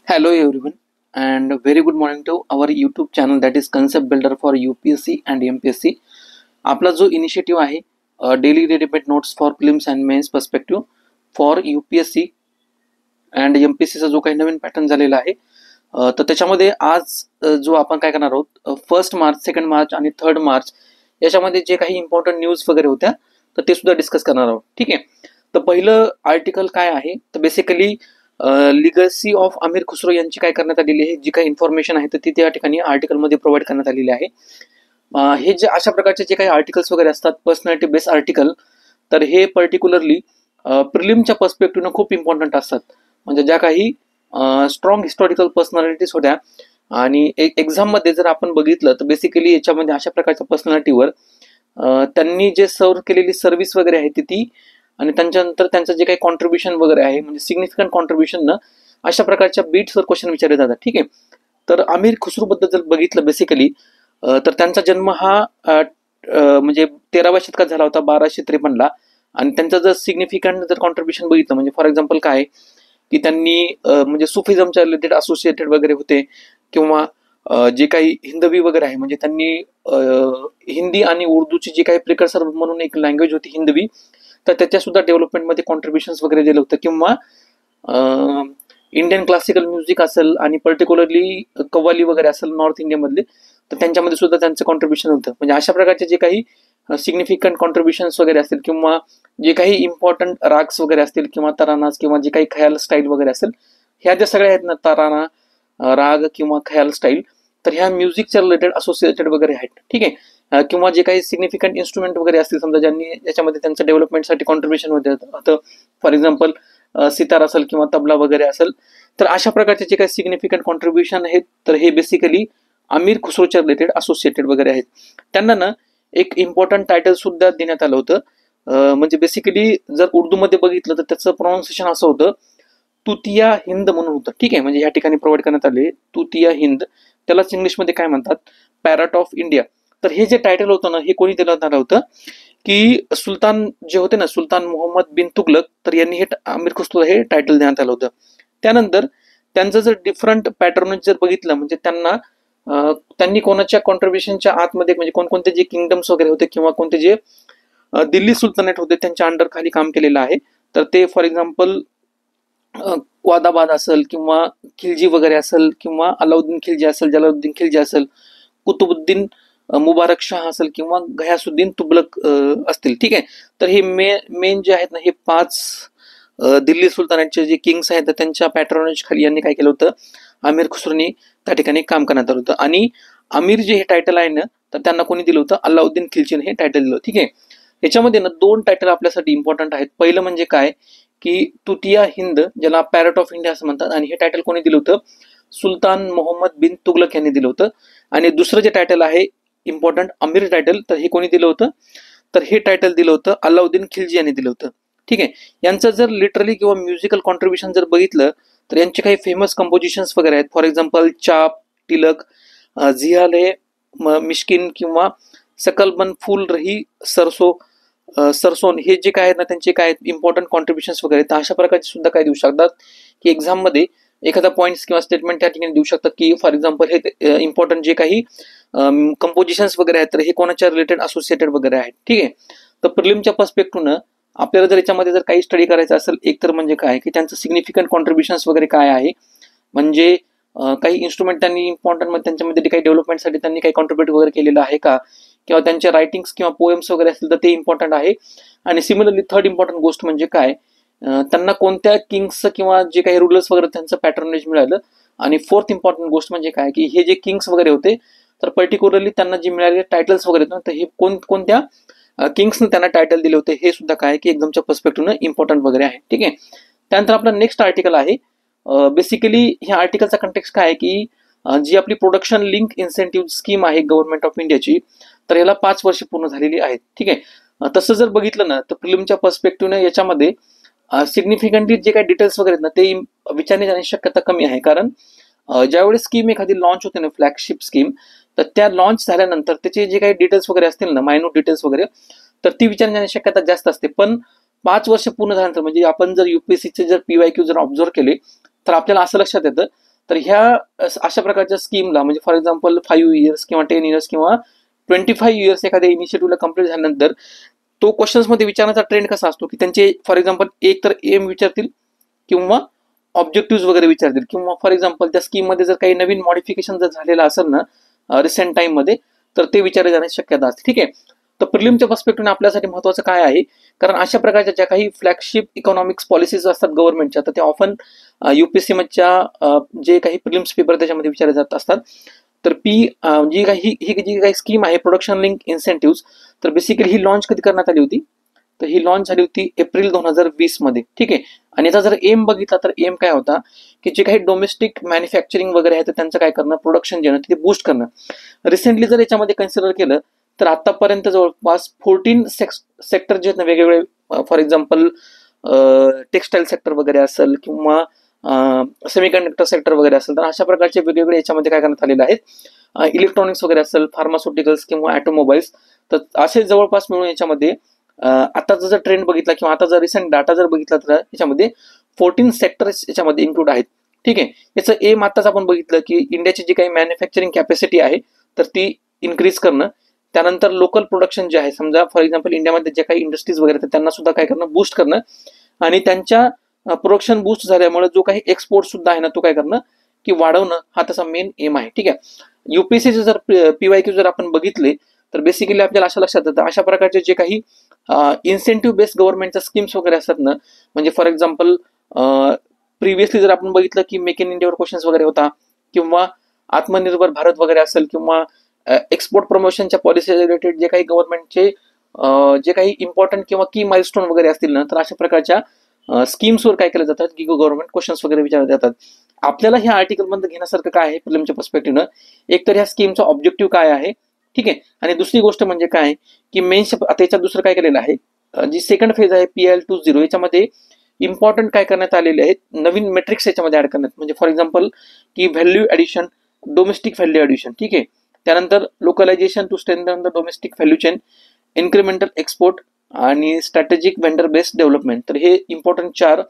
Hello everyone and very good morning to our YouTube channel that is Concept Builder for UPSC and MPSC. आपला जो initiative आहे daily readymade notes for फिल्म्स and mains perspective for UPSC and MPSCचा जो काही नवीन pattern झालेला आहे तर त्याच्यामध्ये आज जो आपण काय करणार आहोत 1 मार्च 2 मार्च आणि 3 मार्च याच्यामध्ये जे काही इम्पॉर्टंट न्यूज वगैरे होत्या तर ते सुद्धा डिस्कस करणार आहोत. ठीक आहे. तर पहिलं आर्टिकल काय आहे तर basically legacy of Aamir Khusro यांची काय करण्यात आलेली आहे, जी काही इन्फॉर्मेशन आहे तर ती त्या ठिकाणी आर्टिकलमध्ये प्रोव्हाइड करण्यात आलेली आहे. हे जे अशा प्रकारचे जे काही आर्टिकल्स वगैरे असतात पर्सनॅलिटी बेस्ड आर्टिकल तर हे पर्टिक्युलरली प्रिलिमच्या पर्स्पेक्टिव्हनं खूप इम्पॉर्टंट असतात. म्हणजे ज्या काही स्ट्रॉंग हिस्टॉरिकल पर्सनॅलिटीज होत्या आणि एक्झाममध्ये जर आपण बघितलं तर बेसिकली याच्यामध्ये अशा प्रकारच्या पर्सनॅलिटीवर त्यांनी जे सर्व केलेली सर्व्हिस वगैरे आहे ती आणि त्यांच्यानंतर त्यांचं जे काही कॉन्ट्रीब्युशन वगैरे आहे म्हणजे सिग्निफिकंट कॉन्ट्रीब्युशन ना अशा प्रकारच्या बीट्सवर क्वेश्चन विचारले जातात. ठीक आहे. तर आमिर खुसरो बद्दल जर बघितलं बेसिकली तर त्यांचा जन्म हा म्हणजे 13व्या शतकात झाला होता 1253ला आणि त्यांचं जर सिग्निफिकंट जर कॉन्ट्रीब्युशन बघितलं म्हणजे फॉर एक्झाम्पल काय की त्यांनी म्हणजे सुफिझमच्या रिलेटेड असोसिएटेड वगैरे होते किंवा जे काही हिंदवी वगैरे आहे म्हणजे त्यांनी हिंदी आणि उर्दूची जी काही प्रिकर्सर म्हणून एक लँग्वेज होती हिंदवी तर त्याच्या सुद्धा डेव्हलपमेंटमध्ये कॉन्ट्रीब्युशन्स वगैरे दिलं होतं किंवा इंडियन क्लासिकल म्युझिक असेल आणि पर्टिक्युलरली कव्वाली वगैरे असेल नॉर्थ इंडियामधले तर त्यांच्यामध्ये सुद्धा त्यांचं कॉन्ट्रीब्युशन होतं. म्हणजे अशा प्रकारचे जे काही सिग्निफिकंट कॉन्ट्रीब्युशन्स वगैरे असतील किंवा जे काही इम्पॉर्टंट राग्स वगैरे असतील किंवा तरानास किंवा जे काही खयाल स्टाईल वगैरे असेल ह्या ज्या सगळ्या आहेत ना तराना राग किंवा खयाल स्टाईल तर ह्या म्युझिकच्या रिलेटेड असोसिएटेड वगैरे आहेत. ठीक आहे. किंवा जे काही सिग्निफिकंट इन्स्ट्रुमेंट वगैरे असतील समजा ज्यांनी याच्यामध्ये त्यांचं डेव्हलपमेंटसाठी कॉन्ट्रीब्युशन होतं फॉर एक्झाम्पल सितार असेल किंवा तबला वगैरे असेल तर अशा प्रकारचे जे काही सिग्निफिकंट कॉन्ट्रीब्युशन आहेत तर हे बेसिकली आमिर खुसरोच्या रिलेटेड असोसिएटेड वगैरे आहेत. त्यांना ना एक इम्पॉर्टंट टायटल सुद्धा देण्यात आलं होतं. म्हणजे बेसिकली जर उर्दूमध्ये बघितलं तर त्याचं प्रोनाऊन्सिएशन असं होतं तुतिया हिंद म्हणून होतं. ठीक आहे. म्हणजे या ठिकाणी प्रोव्हाइड करण्यात आले तुतिया हिंद, त्यालाच इंग्लिशमध्ये काय म्हणतात पॅरट ऑफ इंडिया. तर हे जे टायटल होतं ना हे कोणी देण्यात आलं होतं की सुलतान जे होते ना सुलतान मोहम्मद बिन तुगलक तर यांनी हे आमिर खुसरो हे टायटल देण्यात आलं होतं. त्यानंतर त्यांचं जर डिफरंट पॅटर्न जर बघितलं म्हणजे त्यांनी कोणाच्या कॉन्ट्रीब्युशनच्या आतमध्ये म्हणजे कोणकोणते जे किंगडम्स वगैरे होते किंवा कोणते जे दिल्ली सुलतानेट होते त्यांच्या अंडर खाली काम केलेलं आहे. तर ते फॉर एक्झाम्पल क्वादाबाद असेल किंवा खिलजी वगैरे असेल किंवा अलाउद्दीन खिलजी असेल जलालुद्दीन खिलजी असेल कुतुबुद्दीन मुबारक शाह असेल किंवा गयासुद्दीन तुगलक असतील. ठीक आहे. तर हे मेन जे आहेत ना हे 5 दिल्ली सुलतानेटचे जे किंग्स आहेत त्यांच्या पॅट्रोनेज खाली यांनी काय केलं होतं आमिर खुसरोनी त्या ठिकाणी काम करण्यात आलं होतं. आणि आमिर जे हे टायटल आहे ना तर त्यांना कोणी दिलं होतं अलाउद्दीन खिलजीने हे टायटल दिलं. ठीक आहे. याच्यामध्ये ना 2 टायटल आपल्यासाठी इम्पॉर्टंट आहेत. पहिलं म्हणजे काय की तुतिया हिंद ज्याला पॅरट ऑफ इंडिया असं म्हणतात आणि हे टायटल कोणी दिलं होतं सुलतान मोहम्मद बिन तुगलक यांनी दिलं होतं. आणि दुसरं जे टायटल आहे इम्पॉर्टंट आमिर टायटल तर हे कोणी दिलं होतं तर हे टायटल दिलं होतं अलाउद्दीन खिलजी यांनी दिलं होतं. ठीक आहे. यांचं जर लिटरली किंवा म्युझिकल कॉन्ट्रीब्युशन जर बघितलं तर यांचे काही फेमस कंपोजिशन्स वगैरे आहेत. फॉर एक्झाम्पल चाप टिलक झियाले मिश्किन किंवा सकलबन फुल रही सरसोन हे जे काय आहेत ना त्यांचे काय इम्पॉर्टंट कॉन्ट्रीब्युशन्स वगैरे तर अशा प्रकारचे सुद्धा काय देऊ शकतात की एक्झाममध्ये एखादा पॉईंट्स किंवा स्टेटमेंट त्या ठिकाणी देऊ शकतात की फॉर एक्झाम्पल हे इम्पॉर्टंट जे काही कंपोजिशन्स वगैरे आहेत तर हे कोणाच्या रिलेटेड असोसिएटेड वगैरे आहेत. ठीक आहे. तर प्रिलिमच्या पर्स्पेक्टिव्हनं आपल्याला जर याच्यामध्ये जर काही स्टडी करायचं असेल एक तर म्हणजे काय की त्यांचं सिग्निफिकंट कॉन्ट्रीब्युशन्स वगैरे काय आहे म्हणजे काही इन्स्ट्रुमेंट त्यांनी इम्पॉर्टंट म्हणजे त्यांच्यामध्ये काही डेव्हलपमेंटसाठी त्यांनी काही कॉन्ट्रीब्युट वगैरे केलेलं आहे का किंवा त्यांचे रायटिंग्स किंवा पोएम्स वगैरे असतील तर ते इम्पॉर्टंट आहे. आणि सिमिलरली थर्ड इम्पॉर्टंट गोष्ट म्हणजे काय त्यांना कोणत्या किंग्सचं किंवा जे काही रुलर्स वगैरे त्यांचं पॅटर्नेज मिळालं. आणि फोर्थ इम्पॉर्टंट गोष्ट म्हणजे काय की हे जे किंग्स वगैरे होते तर पर्टिक्युलरली त्यांना जे मिळालेले टायटल्स वगैरे होते तर हे कोणत्या किंग्सने त्यांना टायटल दिले होते हे सुद्धा काय की एक्झामच्या पर्स्पेक्टिव्हनं इम्पॉर्टंट वगैरे आहे. ठीक आहे. त्यानंतर आपला नेक्स्ट आर्टिकल आहे बेसिकली ह्या आर्टिकलचा कंटेक्स्ट काय आहे की जी आपली प्रोडक्शन लिंक इन्सेंटिव्ह स्कीम आहे गव्हर्नमेंट ऑफ इंडियाची तर याला 5 वर्ष पूर्ण झालेली आहेत. ठीक आहे. तसं जर बघितलं ना तर प्रिलिमच्या पर्स्पेक्टिव्हने याच्यामध्ये सिग्निफिकंटली जे काही डिटेल्स वगैरे आहेत ना ते विचारणे जाण्याची शक्यता कमी आहे. कारण ज्यावेळेस स्कीम एखादी लॉन्च होते ना फ्लॅगशिप स्कीम तर त्या लॉन्च झाल्यानंतर त्याचे जे काही डिटेल्स वगैरे असतील ना मायन्यूट डिटेल्स वगैरे तर ती विचारणे जाण्याची शक्यता जास्त असते. पण 5 वर्ष पूर्ण झाल्यानंतर म्हणजे आपण जर युपीएससीचे जर PYQ जर ऑब्झर्व केले तर आपल्याला असं लक्षात येतं तर ह्या अशा प्रकारच्या स्कीमला म्हणजे फॉर एक्झाम्पल 5 इयर्स किंवा 10 इयर्स किंवा 25 इयर्स एखाद्या इनिशिएटिव्हला कम्प्लीट झाल्यानंतर तो क्वेश्चन्समध्ये विचारण्याचा ट्रेंड कसा असतो की त्यांचे फॉर एक्झाम्पल एक तर एम विचारतील किंवा ऑब्जेक्टिव्ह वगैरे विचारतील, किंवा फॉर एक्झाम्पल त्या स्कीममध्ये जर काही नवीन मॉडिफिकेशन जर झालेलं असेल ना रिसेंट टाइममध्ये तर ते विचारले जाण्याची शक्यता असते. ठीक आहे. तर प्रिलिमच्या पर्स्पेक्टिव्हने आपल्यासाठी महत्त्वाचं काय आहे, कारण अशा प्रकारच्या ज्या काही फ्लॅगशिप इकॉनॉमिक्स पॉलिसीज असतात गव्हर्नमेंटच्या, तर त्या ऑफन UPSC जे काही प्रिलिम्स पेपर त्याच्यामध्ये विचारले जात असतात. तर जी काही स्कीम आहे प्रोडक्शन लिंक इन्सेंटिव्ह, तर बेसिकली ही लॉन्च कधी करण्यात आली होती, तर ही लॉन्च झाली होती एप्रिल 2020 मध्ये. ठीक आहे. आणि याचा जर एम बघितला तर एम काय होता की जे काही डोमेस्टिक मॅन्युफॅक्चरिंग वगैरे आहे तर त्यांचं काय करणं, प्रोडक्शन जे ते बूस्ट करणं. रिसेंटली जर याच्यामध्ये कन्सिडर केलं तर आतापर्यंत जवळपास 14 सेक्टर जे आहेत ना वेगवेगळे, फॉर एक्झाम्पल टेक्सटाईल सेक्टर वगैरे असेल किंवा सेमीकंडक्टर सेक्टर वगैरे असेल, तर अशा प्रकारचे वेगवेगळे याच्यामध्ये काय करण्यात आलेले आहेत, इलेक्ट्रॉनिक्स वगैरे असेल, फार्मास्युटिकल्स किंवा ऑटोमोबाईल्स, तर असे जवळपास मिळून याच्यामध्ये आताचा जर ट्रेंड बघितला किंवा आता जर रिसेंट डाटा जर बघितला तर याच्यामध्ये 14 सेक्टर्स याच्यामध्ये इन्क्लूड आहेत. ठीक आहे. याचं एम आताच आपण बघितलं की इंडियाची जी काही मॅन्युफॅक्चरिंग कॅपॅसिटी आहे तर ती इन्क्रीज करणं, त्यानंतर लोकल प्रोडक्शन जे आहे, समजा फॉर एक्झाम्पल इंडियामध्ये जे काही इंडस्ट्रीज वगैरे तर त्यांना सुद्धा काय करणं, बूस्ट करणं, आणि त्यांच्या प्रोडक्शन बूस्ट झाल्यामुळे जो काही एक्सपोर्ट सुद्धा आहे ना तो काय करणं की वाढवणं, हा त्याचा मेन एम आहे. ठीक आहे. UPSCचे जर PYQ जर आपण बघितले तर बेसिकली आपल्याला अशा लक्षात येतं अशा प्रकारचे जे काही इन्सेंटिव्ह बेस्ड गव्हर्नमेंटच्या स्कीम्स वगैरे असतात ना, म्हणजे फॉर एक्झाम्पल प्रिव्हियसली जर आपण बघितलं की मेक इन इंडियावर क्वेश्चन्स वगैरे होता, किंवा आत्मनिर्भर भारत वगैरे असेल, किंवा एक्सपोर्ट प्रमोशनच्या पॉलिसी रिलेटेड जे काही गव्हर्नमेंटचे जे काही इम्पॉर्टंट किंवा की माइलस्टोन वगैरे असतील ना, तर अशा प्रकारच्या स्कीम्सवर काय केलं जातात की गव्हर्नमेंट क्वेश्चन्स वगैरे विचारले जातात. आपल्याला ह्या आर्टिकलमध्ये घेण्यासारखं काय आहे प्रिलिमच्या पर्स्पेक्टिव्हनं, एक तर ह्या स्कीमचा ऑब्जेक्टिव्ह काय आहे, ठीक आहे, आणि दुसरी गोष्ट म्हणजे काय की मेन्स त्याच्यात दुसरं काय केलेलं आहे, जी सेकंड फेज आहे PL20 याच्यामध्ये इम्पॉर्टंट काय करण्यात आलेले आहेत, नवीन मेट्रिक्स याच्यामध्ये ऍड करण्यात, म्हणजे फॉर एक्झाम्पल की value addition, domestic value addition, ठीक आहे, त्यानंतर localization to strengthen the domestic value chain, incremental export आणि स्ट्रॅटेजिक वेंडर बेस्ड डेव्हलपमेंट. तर हे इम्पॉर्टंट 4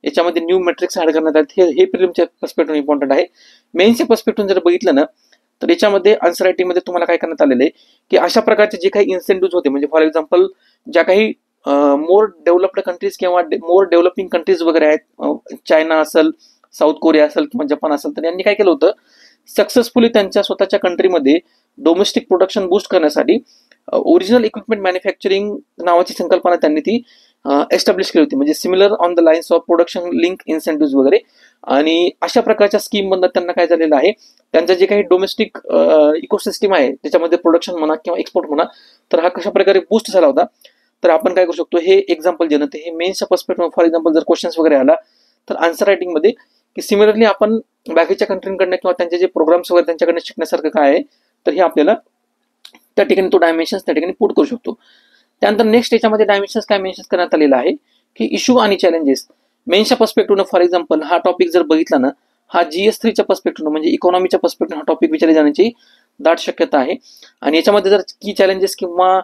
याच्यामध्ये न्यू मेट्रिक्स ऍड करण्यात आहेत. हे प्रिलिमच्या पर्स्पेक्टिव्ह इम्पॉर्टंट आहे. मेन्सच्या पर्स्पेक्टिव्ह जर बघितलं ना तर याच्यामध्ये आन्सर रायटिंगमध्ये तुम्हाला काय करण्यात आलेलं आहे की अशा प्रकारचे जे काही इन्सेंटिव्ह होते, म्हणजे फॉर एक्झाम्पल ज्या काही मोर डेव्हलप्ड कंट्रीज किंवा मोर डेव्हलपिंग कंट्रीज वगैरे आहेत, चायना असेल, साऊथ कोरिया असेल किंवा जपान असेल, तर यांनी काय केलं होतं, सक्सेसफुली त्यांच्या स्वतःच्या कंट्रीमध्ये डोमेस्टिक प्रोडक्शन बूस्ट करण्यासाठी ओरिजिनल इक्विपमेंट मॅन्युफॅक्चरिंग नावाची संकल्पना त्यांनी ती एस्टॅब्लिश केली होती, म्हणजे similar on the lines of production link incentive वगैरे. आणि अशा प्रकारच्या स्कीम मधनं त्यांना काय झालेलं आहे, त्यांचं जे काही डोमेस्टिक इकोसिस्टम आहे त्याच्यामध्ये प्रोडक्शन म्हणा किंवा एक्सपोर्ट म्हणा, तर हा कशा प्रकारे बूस्ट झाला होता. तर आपण काय करू शकतो, हे एक्झाम्पल जे ना ते हे मेन्सच्या पर्स्पेक्टिव्ह, फॉर एक्झाम्पल जर क्वेश्चन्स वगैरे आला तर आन्सर रायटिंगमध्ये की सिमिलरली आपण बाकीच्या कंट्रींकडनं किंवा त्यांचे जे प्रोग्राम्स वगैरे त्यांच्याकडनं शिकण्यासारखं काय आहे, तर हे आपल्याला त्या ठिकाणी तो डायमेन्शन्स त्या ठिकाणी पुट करू शकतो. त्यानंतर नेक्स्ट याच्यामध्ये डायमेन्शन्स काय मेन्शन करण्यात आलेला आहे की इश्यू आणि चॅलेंजेस. मेन्सच्या पर्स्पेक्टिव्हनं फॉर एक्झाम्पल हा टॉपिक जर बघितला ना, हा GS3च्या पर्स्पेक्टिव्हनं म्हणजे इकॉनॉमीच्या पर्स्पेक्टिव्ह हा टॉपिक विचारले जाण्याची दाट शक्यता आहे. आणि याच्यामध्ये जर की चॅलेंजेस किंवा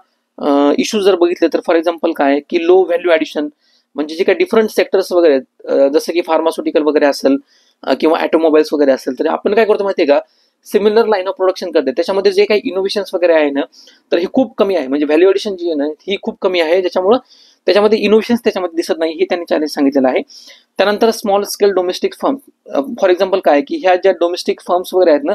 इश्यूज जर बघितले तर फॉर एक्झाम्पल काय की लो व्हॅल्यू ॲडिशन, म्हणजे जे काही डिफरंट सेक्टर्स वगैरे आहेत, जसं की फार्मास्युटिकल वगैरे असेल किंवा ऑटोमोबाईल्स वगैरे असेल, तर आपण काय करतो माहिती आहे का, सिमिलर लाईन ऑफ प्रोडक्शन करते, त्याच्यामध्ये जे काही इनोव्हेशन्स वगैरे आहे ना तर ही खूप कमी आहे, म्हणजे व्हॅल्यू ॲडिशन जी आहे ना ही खूप कमी आहे, ज्याच्यामुळं त्याच्यामध्ये इनोव्हेशन्स त्याच्यामध्ये दिसत नाही, हे त्यांनी चॅलेंज सांगितलेलं आहे. त्यानंतर small scale domestic firm, for example काय की ह्या ज्या डोमेस्टिक फर्म्स वगैरे आहेत ना,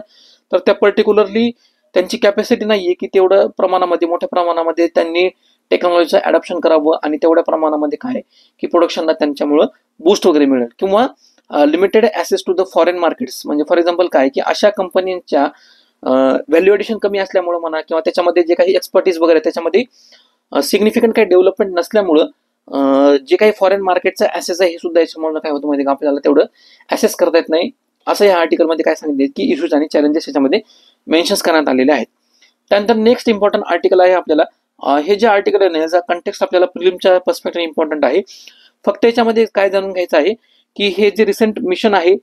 तर त्या पर्टिक्युलरली त्यांची कॅपॅसिटी नाही आहे की तेवढं प्रमाणामध्ये मोठ्या प्रमाणामध्ये त्यांनी टेक्नॉलॉजीचं ॲडॉप्शन करावं आणि तेवढ्या प्रमाणामध्ये काय की प्रोडक्शनला त्यांच्यामुळं बूस्ट वगैरे मिळेल, किंवा limited access to the foreign markets, म्हणजे फॉर एक्झाम्पल काय की अशा कंपन्यांच्या व्हॅल्यू ॲडिशन कमी असल्यामुळं म्हणा, किंवा त्याच्यामध्ये जे काही एक्सपर्टीज वगैरे त्याच्यामध्ये सिग्निफिकंट काही डेव्हलपमेंट नसल्यामुळं जे काही फॉरेन मार्केटचा ॲसेस आहे हे सुद्धा याच्यामुळे काय होतं माहिती का, आपल्याला तेवढं ॲसेस करता येत नाही, असं या आर्टिकलमध्ये काय सांगितले की इश्यूज आणि चॅलेंजेस याच्यामध्ये मेन्शन्स करण्यात आलेले आहेत. त्यानंतर नेक्स्ट इम्पॉर्टंट आर्टिकल आहे आपल्याला, हे जे आर्टिकल आहे ना याचा कंटेक्स्ट आपल्याला प्रिलिमच्या पर्स्पेक्टिव्ह इम्पॉर्टंट आहे. फक्त याच्यामध्ये काय जाणून घ्यायचं आहे की हे जे रिसेंट मिशन आहे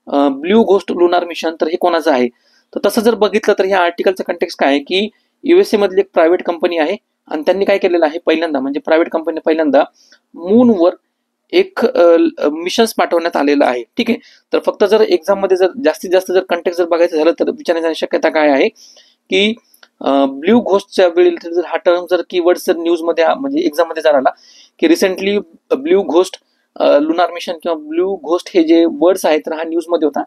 ब्ल्यू घोस्ट लुनार मिशन, तर हे कोणाचं आहे, तर तसं जर बघितलं तर ह्या आर्टिकलचं कंटेक्स्ट काय आहे की USA मधली एक प्रायव्हेट कंपनी आहे आणि त्यांनी काय केलेलं आहे, पहिल्यांदा म्हणजे प्रायव्हेट कंपनी पहिल्यांदा मूनवर एक मिशन्स पाठवण्यात आलेलं आहे. ठीक आहे. तर फक्त जर एक्झाम मध्ये जर जास्तीत जास्त जर कंटेक्स्ट जर बघायचं झालं तर विचारण्याची शक्यता काय आहे की ब्ल्यू घोस्टच्या वेळी जर हा टर्म जर कीवर्ड जर न्यूज मध्ये म्हणजे एक्झाम मध्ये जर आला की recently blue ghost lunar mission किंवा ब्ल्यू घोस्ट हे जे वर्ड्स आहेत तर हा न्यूज मध्ये होता,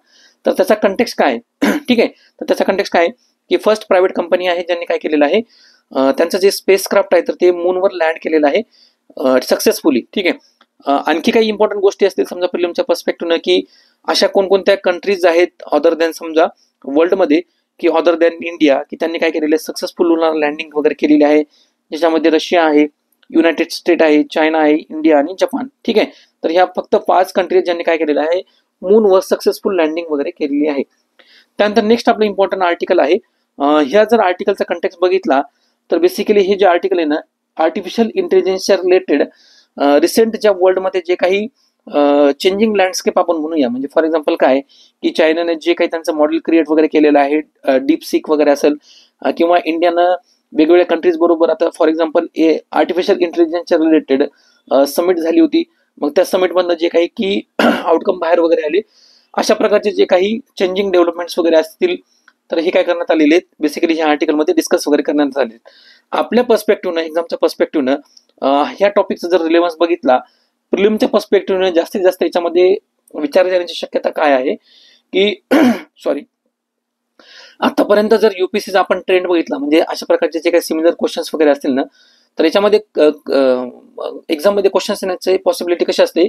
तर त्याचा कंटेक्स्ट काय ठीक आहे. तर त्याचा कंटेक्स्ट काय की फर्स्ट प्रायव्हेट कंपनी आहे ज्यांनी काय केलेलं आहे, त्यांचं जे स्पेस क्राफ्ट आहे तर ते मूनवर लँड केलेलं आहे सक्सेसफुली. ठीक आहे. आणखी काही इम्पॉर्टंट गोष्टी असतील समजा प्रिलिमच्या पर्स्पेक्टिव्हनं की अशा कोणकोणत्या कंट्रीज आहेत अदर दॅन समजा वर्ल्डमध्ये की अदर दॅन इंडिया की त्यांनी काय केलेलं आहे सक्सेसफुल लुनार लँडिंग वगैरे केलेली आहे, ज्याच्यामध्ये रशिया आहे, युनायटेड स्टेट आहे, चायना आहे, इंडिया आणि जपान. ठीक आहे. तर ह्या फक्त 5 कंट्रीज ज्यांनी काय केलेलं आहे मूनवर सक्सेसफुल लँडिंग वगैरे केलेली आहे. त्यानंतर नेक्स्ट आपलं इम्पॉर्टंट आर्टिकल आहे. ह्या जर आर्टिकलचा कंटेक्स्ट बघितला तर बेसिकली हे जे आर्टिकल आहे ना आर्टिफिशियल इंटेलिजन्सच्या रिलेटेड रिसेंट ज्या वर्ल्डमध्ये जे काही चेंजिंग लँडस्केप आपण म्हणूया, म्हणजे फॉर एक्झाम्पल काय की चायनाने जे काही त्यांचं मॉडेल क्रिएट वगैरे केलेलं आहे डीप सीक वगैरे असेल किंवा इंडियानं वेगवेगळ्या कंट्रीज बरोबर आता फॉर एक्झाम्पल आर्टिफिशियल इंटेलिजन्सच्या रिलेटेड समिट झाली होती, मग त्या समिटमधनं जे काही की आउटकम बाहेर वगैरे आले, अशा प्रकारचे जे काही चेंजिंग डेव्हलपमेंट्स वगैरे असतील तर हे काय करण्यात आलेले आहेत बेसिकली ह्या आर्टिकलमध्ये डिस्कस वगैरे करण्यात आले. आपल्या पर्स्पेक्टिव्हनं एक्झामच्या पर्स्पेक्टिव्हनं ह्या टॉपिकचा जर रिलेव्हन्स बघितला प्रिलिमच्या पर्स्पेक्टिव्हनं जास्तीत जास्त याच्यामध्ये विचार करण्याची शक्यता काय आहे की सॉरी आतापर्यंत जर युपीसीचा आपण ट्रेंड बघितला म्हणजे अशा प्रकारचे जे काही सिमिलर क्वेश्चन्स वगैरे असतील ना तर याच्यामध्ये एक्झाम मध्ये क्वेश्चन्स येण्याची पॉसिबिलिटी कशी असते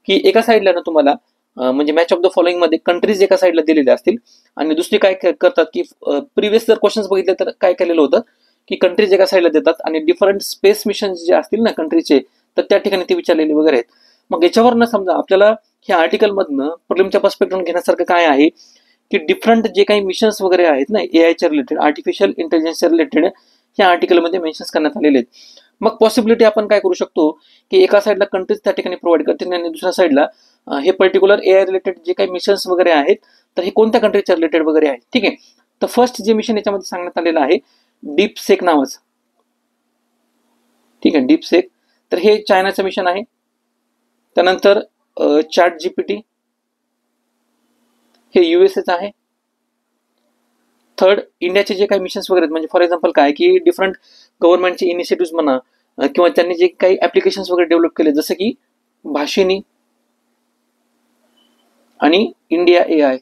की एका साईडला ना तुम्हाला म्हणजे मॅच ऑफ द फॉलोइंग मध्ये कंट्रीज एका साईडला दिलेले असतील आणि दुसरी काय करतात की प्रिव्हियस जर क्वेश्चन्स बघितले तर काय केलेलं होतं की कंट्रीज एका साईडला देतात आणि डिफरंट स्पेस मिशन्स जे असतील ना कंट्रीचे तर त्या ठिकाणी ते विचारलेले वगैरे आहेत. मग याच्यावरनं समजा आपल्याला ह्या आर्टिकलमधनं प्रिलिमच्या पर्स्पेक्टिव्ह घेण्यासारखं काय आहे की डिफरंट जे काही मिशन्स वगैरे आहेत ना एआयच्या रिलेटेड आर्टिफिशियल इंटेलिजन्सच्या रिलेटेड ह्या आर्टिकलमध्ये मेन्शन्स करण्यात आलेले आहेत. मग पॉसिबिलिटी आपण काय करू शकतो की एका साईडला कंट्रीज त्या ठिकाणी प्रोव्हाइड करतील आणि दुसऱ्या साईडला हे पर्टिक्युलर एआय रिलेटेड जे काही मिशन्स वगैरे आहेत तर हे कोणत्या कंट्रीच्या रिलेटेड वगैरे आहेत. ठीक आहे. तर फर्स्ट जे मिशन याच्यामध्ये सांगण्यात आलेलं आहे डीप सेक नावाचं. ठीक आहे. डीप सेक तर हे चायनाचं मिशन आहे. त्यानंतर चॅट जीपीटी हे युएसएचं आहे. थर्ड इंडियाचे जे काही मिशन्स वगैरे आहेत म्हणजे फॉर एक्झाम्पल काय की डिफरंट गव्हर्नमेंटचे इनिशिएटिव्ह म्हणा किंवा त्यांनी जे काही ऍप्लिकेशन्स वगैरे डेव्हलप केले जसं की भाषिनी आणि इंडिया एआय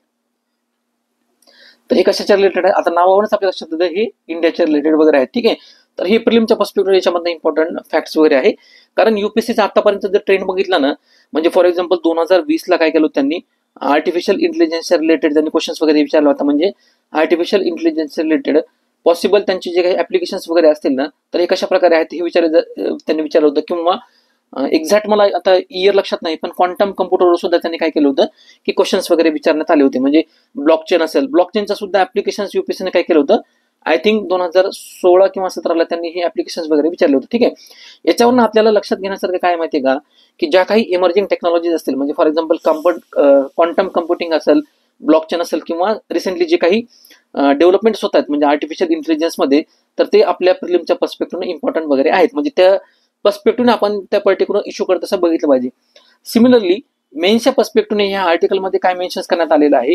तर हे कशाच्या रिलेटेड आहे आता नावावरूनच आपल्या लक्षात येतं हे इंडियाच्या रिलेटेड वगैरे आहेत. ठीक आहे. तर हे प्रिलिमच्या पर्स्पेक्टिव्ह याच्यामध्ये इम्पॉर्टंट फॅक्ट्स वगैरे आहे कारण युपीएससीचा आतापर्यंत जर ट्रेंड बघितला ना म्हणजे फॉर एक्झाम्पल 2020 ला काय केलं त्यांनी आर्टिफिशियल इंटेलिजन्सच्या रिलेटेड त्यांनी क्वेश्चन्स वगैरे विचारला होता म्हणजे आर्टिफिशियल इंटेलिजन्सच्या रिलेटेड पॉसिबल त्यांचे जे काही ऍप्लिकेशन्स वगैरे असतील ना तर हे कशा प्रकारे आहेत हे त्यांनी विचारलं होतं किंवा एक्झॅक्ट मला आता इयर लक्षात नाही पण क्वांटम कम्प्युटरवर सुद्धा त्यांनी काय केलं होतं की क्वेश्चन्स वगैरे विचारण्यात आले होते म्हणजे ब्लॉकचेन असेल ब्लॉकचेनचा सुद्धा ऍप्लिकेशन्स युपीएससीने काय केलं होतं आय थिंक 2016 किंवा 17 त्यांनी हे ऍप्लिकेशन्स वगैरे विचारले होते. ठीक आहे. याच्यावरून आपल्याला लक्षात घेण्यासारखं काय माहितीये का की ज्या काही इमर्जिंग टेक्नॉलॉजीज असतील म्हणजे फॉर एक्झाम्पल क्वांटम कम्प्युटिंग असेल ब्लॉकचेन असेल किंवा रिसेंटली जे काही डेव्हलपमेंट्स होत आहेत म्हणजे आर्टिफिशियल इंटेलिजन्समध्ये तर ते आपल्या प्रिलिमच्या पर्स्पेक्टिव्हने इम्पॉर्टंट वगैरे आहेत म्हणजे त्या पर्स्पेक्टिव्हने आपण त्या पर्टिक्युलर इश्यू करत असं बघितलं पाहिजे. सिमिलरली मेन्सच्या पर्स्पेक्टिव्हने ह्या आर्टिकलमध्ये काय मेन्शन्स करण्यात आलेलं आहे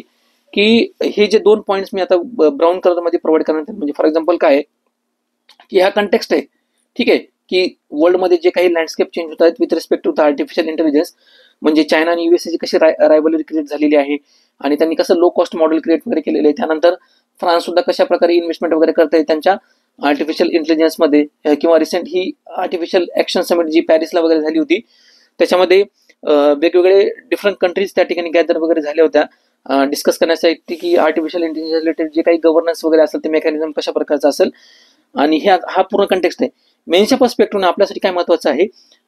की हे जे 2 पॉईंट्स मी आता ब्राऊन कलर मध्ये प्रोव्हाइड करण्यात म्हणजे फॉर एक्झाम्पल काय की हा कंटेक्स्ट आहे. ठीक आहे की वर्ल्डमध्ये जे काही लँडस्केप चेंज होत आहेत with respect to the artificial intelligence म्हणजे चायना आणि युएसए ची कशी रायव्हलरी क्रिएट झालेली आहे आणि त्यांनी कसं लो कॉस्ट मॉडेल क्रिएट वगैरे केलेलं आहे. त्यानंतर फ्रान्स सुद्धा कशा प्रकारे इन्व्हेस्टमेंट वगैरे करत आहे त्यांच्या आर्टिफिशियल इंटेलिजन्समध्ये किंवा रिसेंट ही आर्टिफिशियल ॲक्शन समिट जी पॅरिसला वगैरे झाली होती त्याच्यामध्ये वेगवेगळे डिफरंट कंट्रीज त्या ठिकाणी गॅदर वगैरे झाल्या होत्या डिस्कस करण्यासाठी की आर्टिफिशियल इंटेलिजन्स रिलेटेड जे काही गव्हर्नन्स वगैरे असेल ते मेकॅनिझम कशा प्रकारचं असेल आणि हा पूर्ण कंटेक्स्ट आहे. मेन्सच्या पर्स्पेक्टिव्हने आपल्यासाठी काय महत्वाचं आहे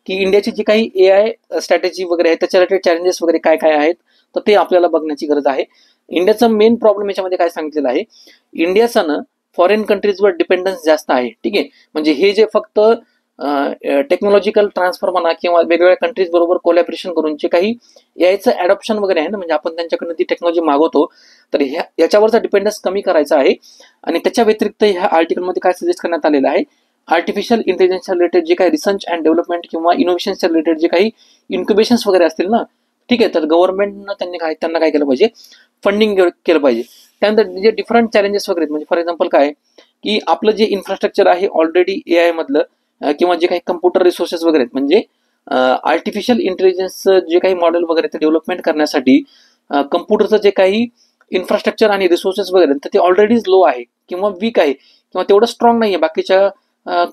की इंडियाची जी काही एआय स्ट्रॅटेजी वगैरे आहे त्याच्या रिलेटेड चॅलेंजेस वगैरे काय काय आहेत तर ते आपल्याला बघण्याची गरज आहे. इंडियाचा मेन प्रॉब्लेम याच्यामध्ये काय सांगितलेलं आहे इंडियाचा ना फॉरेन कंट्रीजवर डिपेंडन्स जास्त आहे. ठीक आहे. म्हणजे हे जे फक्त टेक्नॉलॉजिकल ट्रान्सफर म्हणा किंवा वेगवेगळ्या कंट्रीज बरोबर कोलॅबरेशन करून जे काही याचं ॲडॉप्शन वगैरे आहे ना म्हणजे आपण त्यांच्याकडनं ती टेक्नॉलॉजी मागवतो तर याच्यावरचा डिपेंडन्स कमी करायचा आहे आणि त्याच्या व्यतिरिक्त ह्या आर्टिकलमध्ये काय सजेस्ट करण्यात आलेलं आहे आर्टिफिशियल इंटेलिजन्सच्या रिलेटेड जे काही रिसर्च अँड डेव्हलपमेंट किंवा इनोव्हेशनच्या रिलेटेड जे काही इन्क्युबेशन्स वगैरे असतील ना, ठीक आहे, तर गव्हर्नमेंटनं त्यांना काय केलं पाहिजे, फंडिंग केलं पाहिजे. त्यानंतर जे डिफरंट चॅलेंजेस वगैरे म्हणजे फॉर एक्झाम्पल काय की आपलं जे इन्फ्रास्ट्रक्चर आहे ऑलरेडी AI मधलं किंवा जे काही कम्प्युटर रिसोर्सेस वगैरे आहेत, म्हणजे आर्टिफिशियल इंटेलिजन्स जे काही मॉडेल वगैरे ते डेव्हलपमेंट करण्यासाठी कम्प्युटरचं जे काही इन्फ्रास्ट्रक्चर आणि रिसोर्सेस वगैरे तर ते ऑलरेडीच लो आहे किंवा वीक आहे किंवा तेवढं स्ट्रॉंग नाही आहे बाकीच्या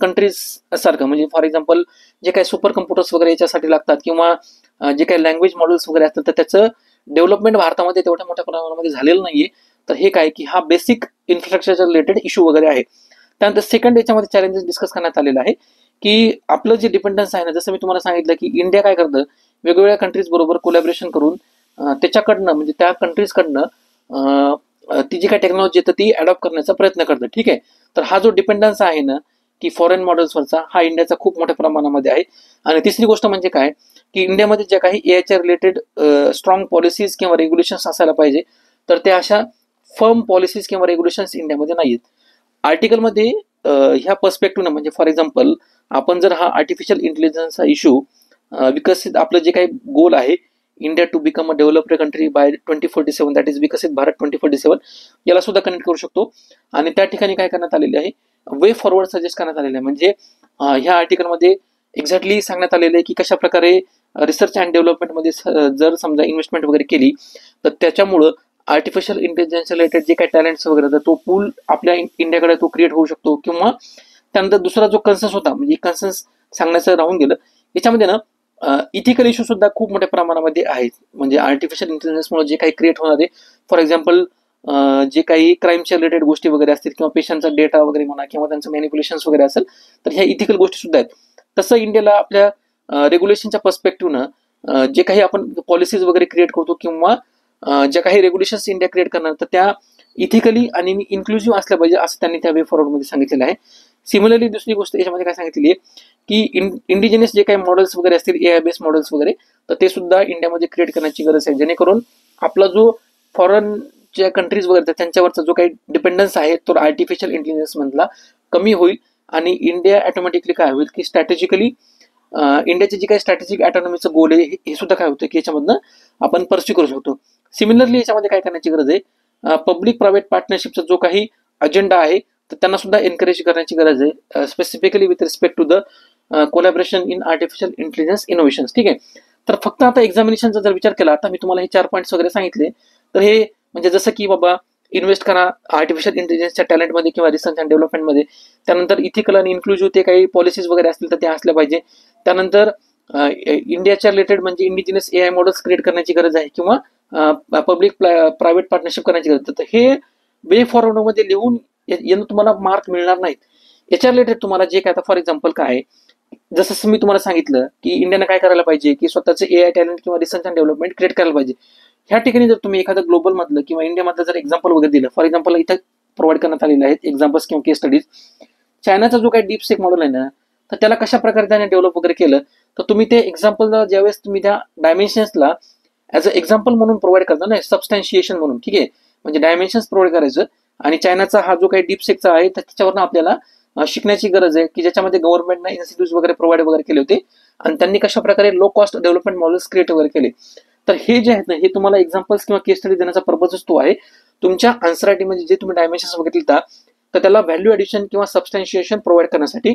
कंट्रीज सारखं. म्हणजे फॉर एक्झाम्पल जे काही सुपर कम्प्युटर्स वगैरे याच्यासाठी लागतात किंवा जे काही लँग्वेज मॉडेल्स वगैरे असतात तर त्याचं डेव्हलपमेंट भारतामध्ये तेवढ्या मोठ्या प्रमाणामध्ये झालेलं नाहीये. तर हे काय की हा बेसिक इन्फ्रास्ट्रक्चरच्या रिलेटेड इश्यू वगैरे आहे. त्यानंतर सेकंड याच्यामध्ये चॅलेंजेस डिस्कस करण्यात आलेलं आहे की आपलं जे डिपेंडन्स आहे ना, जसं मी तुम्हाला सांगितलं की इंडिया काय करतं, वेगवेगळ्या कंट्रीज बरोबर कोलॅबरेशन करून त्याच्याकडनं म्हणजे त्या कंट्रीजकडनं ती जी काही टेक्नॉलॉजी येतं ती अडॉप्ट करण्याचा प्रयत्न करतं. ठीक आहे, तर हा जो डिपेंडन्स आहे ना की फॉरेन मॉडेल्सवरचा हा इंडियाचा खूप मोठ्या प्रमाणामध्ये आहे. आणि तिसरी गोष्ट म्हणजे काय की इंडियामध्ये ज्या काही एआयच्या रिलेटेड स्ट्रॉंग पॉलिसीज किंवा रेग्युलेशन्स असायला पाहिजे, तर त्या अशा फर्म पॉलिसीज किंवा रेग्युलेशन्स इंडियामध्ये नाहीत. आर्टिकलमध्ये ह्या पर्स्पेक्टिव्हनं म्हणजे फॉर एक्झाम्पल आपण जर हा आर्टिफिशियल इंटेलिजन्सचा इश्यू विकसित आपलं जे काही गोल आहे India to become a developed country by 2047, that is Viksit Bharat 2047, याला सुद्धा कनेक्ट करू शकतो. आणि त्या ठिकाणी काय करण्यात आलेले आहे, वे फॉरवर्ड सजेस्ट करण्यात आलेले आहे. म्हणजे ह्या आर्टिकलमध्ये एक्झॅक्टली सांगण्यात आलेलं आहे की कशा प्रकारे रिसर्च अँड डेव्हलपमेंटमध्ये जर समजा इन्व्हेस्टमेंट वगैरे केली तर त्याच्यामुळं आर्टिफिशियल इंटेलिजन्स रिलेटेड जे काही टॅलेंट्स वगैरे तो पूल आपल्या इंडियाकडे तो क्रिएट होऊ शकतो. किंवा त्यानंतर दुसरा जो कन्सन्स होता म्हणजे कन्सन्स सांगण्याचं राहून गेलं, याच्यामध्ये ना इथिकल इश्यू सुद्धा खूप मोठ्या प्रमाणामध्ये आहेत. म्हणजे आर्टिफिशियल इंटेलिजन्समुळे जे काही क्रिएट होणारे फॉर एक्झाम्पल जे काही क्राईमच्या रिलेटेड गोष्टी वगैरे असतील किंवा पेशंटचा डेटा वगैरे म्हणा किंवा त्यांचं मॅनिप्युलेशन्स वगैरे असेल, तर ह्या इथिकल गोष्टी सुद्धा आहेत. तसं इंडियाला आपल्या रेग्युलेशनच्या पर्स्पेक्टिव्हनं जे काही आपण पॉलिसीज वगैरे क्रिएट करतो किंवा ज्या काही रेग्युलेशन्स इंडिया क्रिएट करणार तर त्या इथिकली आणि इन्क्लुझिव्ह असल्या पाहिजे असं त्यांनी त्या वे फॉरवर्डमध्ये सांगितलेलं आहे. सिमिलरली दुसरी गोष्ट याच्यामध्ये काय सांगितली आहे की इंडिजिनियस जे काही मॉडेल्स वगैरे असतील AI बेस्ड मॉडेल्स वगैरे तर ते सुद्धा इंडियामध्ये क्रिएट करण्याची गरज आहे, जेणेकरून आपला जो फॉरेनच्या कंट्रीज वगैरे त्यांच्यावरचा जो काही डिपेंडन्स आहे तो आर्टिफिशियल इंटेलिजन्स मधला कमी होईल आणि इंडिया ऑटोमॅटिकली काय होईल की स्ट्रॅटेजिकली इंडियाचे जे काही स्ट्रॅटेजिक ऑटोनॉमीचं गोल आहे हे सुद्धा काय होतं की याच्यामधनं आपण परस्यू करू शकतो. सिमिलरली याच्यामध्ये काय करण्याची गरज आहे, पब्लिक प्रायव्हेट पार्टनरशिपचा जो काही अजेंडा आहे तर त्यांना सुद्धा एनकरेज करण्याची गरज आहे, specifically with respect to the collaboration in artificial intelligence innovations. ठीक आहे, तर फक्त आता एक्झामिनेशनचा जर विचार केला, आता मी तुम्हाला हे 4 पॉईंट्स वगैरे सांगितले, तर हे म्हणजे जसं की बाबा इन्व्हेस्ट करा आर्टिफिशियल इंटेलिजन्सच्या टॅलेंटमध्ये किंवा रिसर्च अँड डेव्हलपमेंटमध्ये. त्यानंतर इथिकल आणि इन्क्लुझिव्ह ते काही पॉलिसीज वगैरे असतील तर त्या असल्या पाहिजे. त्यानंतर इंडियाच्या रिलेटेड म्हणजे इंडिजिनियस AI मॉडेल्स क्रिएट करण्याची गरज आहे किंवा पब्लिक प्रायव्हेट पार्टनरशिप करण्याची गरज आहे. तर हे वे फॉरवर्डमध्ये लिहून यांना तुम्हाला मार्क मिळणार नाहीत. याच्या रिलेटेड तुम्हाला जे काय आता फॉर एक्झाम्पल काय आहे, जसं मी तुम्हाला सांगितलं की इंडियाने काय करायला पाहिजे की स्वतःचं AI टॅलेंट किंवा रिसर्च अँड डेव्हलपमेंट क्रिएट करायला पाहिजे. ह्या ठिकाणी जर तुम्ही एखादं ग्लोबल मधलं किंवा इंडियामधलं जर एक्झाम्पल वगैरे दिलं, फॉर एक्झाम्पल इथं प्रोव्हाइड करण्यात आलेले आहेत एक्झाम्पल्स किंवा केस स्टडीज. चायनाचा जो काही डीपसेक मॉडेल आहे ना, तर त्याला कशा प्रकारे त्याने डेव्हलप वगैरे केलं, तर तुम्ही ते एक्झाम्पल ज्यावेळेस तुम्ही त्या डायमेन्शन्सला ॲज अ एक्झाम्पल म्हणून प्रोव्हाइड करता ना, सबस्टॅन्शिएशन म्हणून. ठीक आहे, म्हणजे डायमेन्शन्स प्रोव्हाइड करायचं. आणि चायनाचा हा जो काही डीपसेकचा आहे तर त्याच्यावरनं आपल्याला शिकण्याची गरज आहे की ज्याच्यामध्ये गव्हर्नमेंटने इन्स्टिट्यूट वगैरे प्रोव्हाइड वगैरे केले होते आणि त्यांनी कशा प्रकारे low cost development models create वगैरे केले. तर हे जे आहेत ना हे तुम्हाला एक्झाम्पल्स किंवा केस स्टडी देण्याचा पर्पजच तो आहे. तुमच्या आन्सर मध्ये जे तुम्ही डायमेन्शन्स वगैरे लिहिता तर त्याला व्हॅल्यू ॲडिशन किंवा सबस्टॅन्शिएशन प्रोव्हाइड करण्यासाठी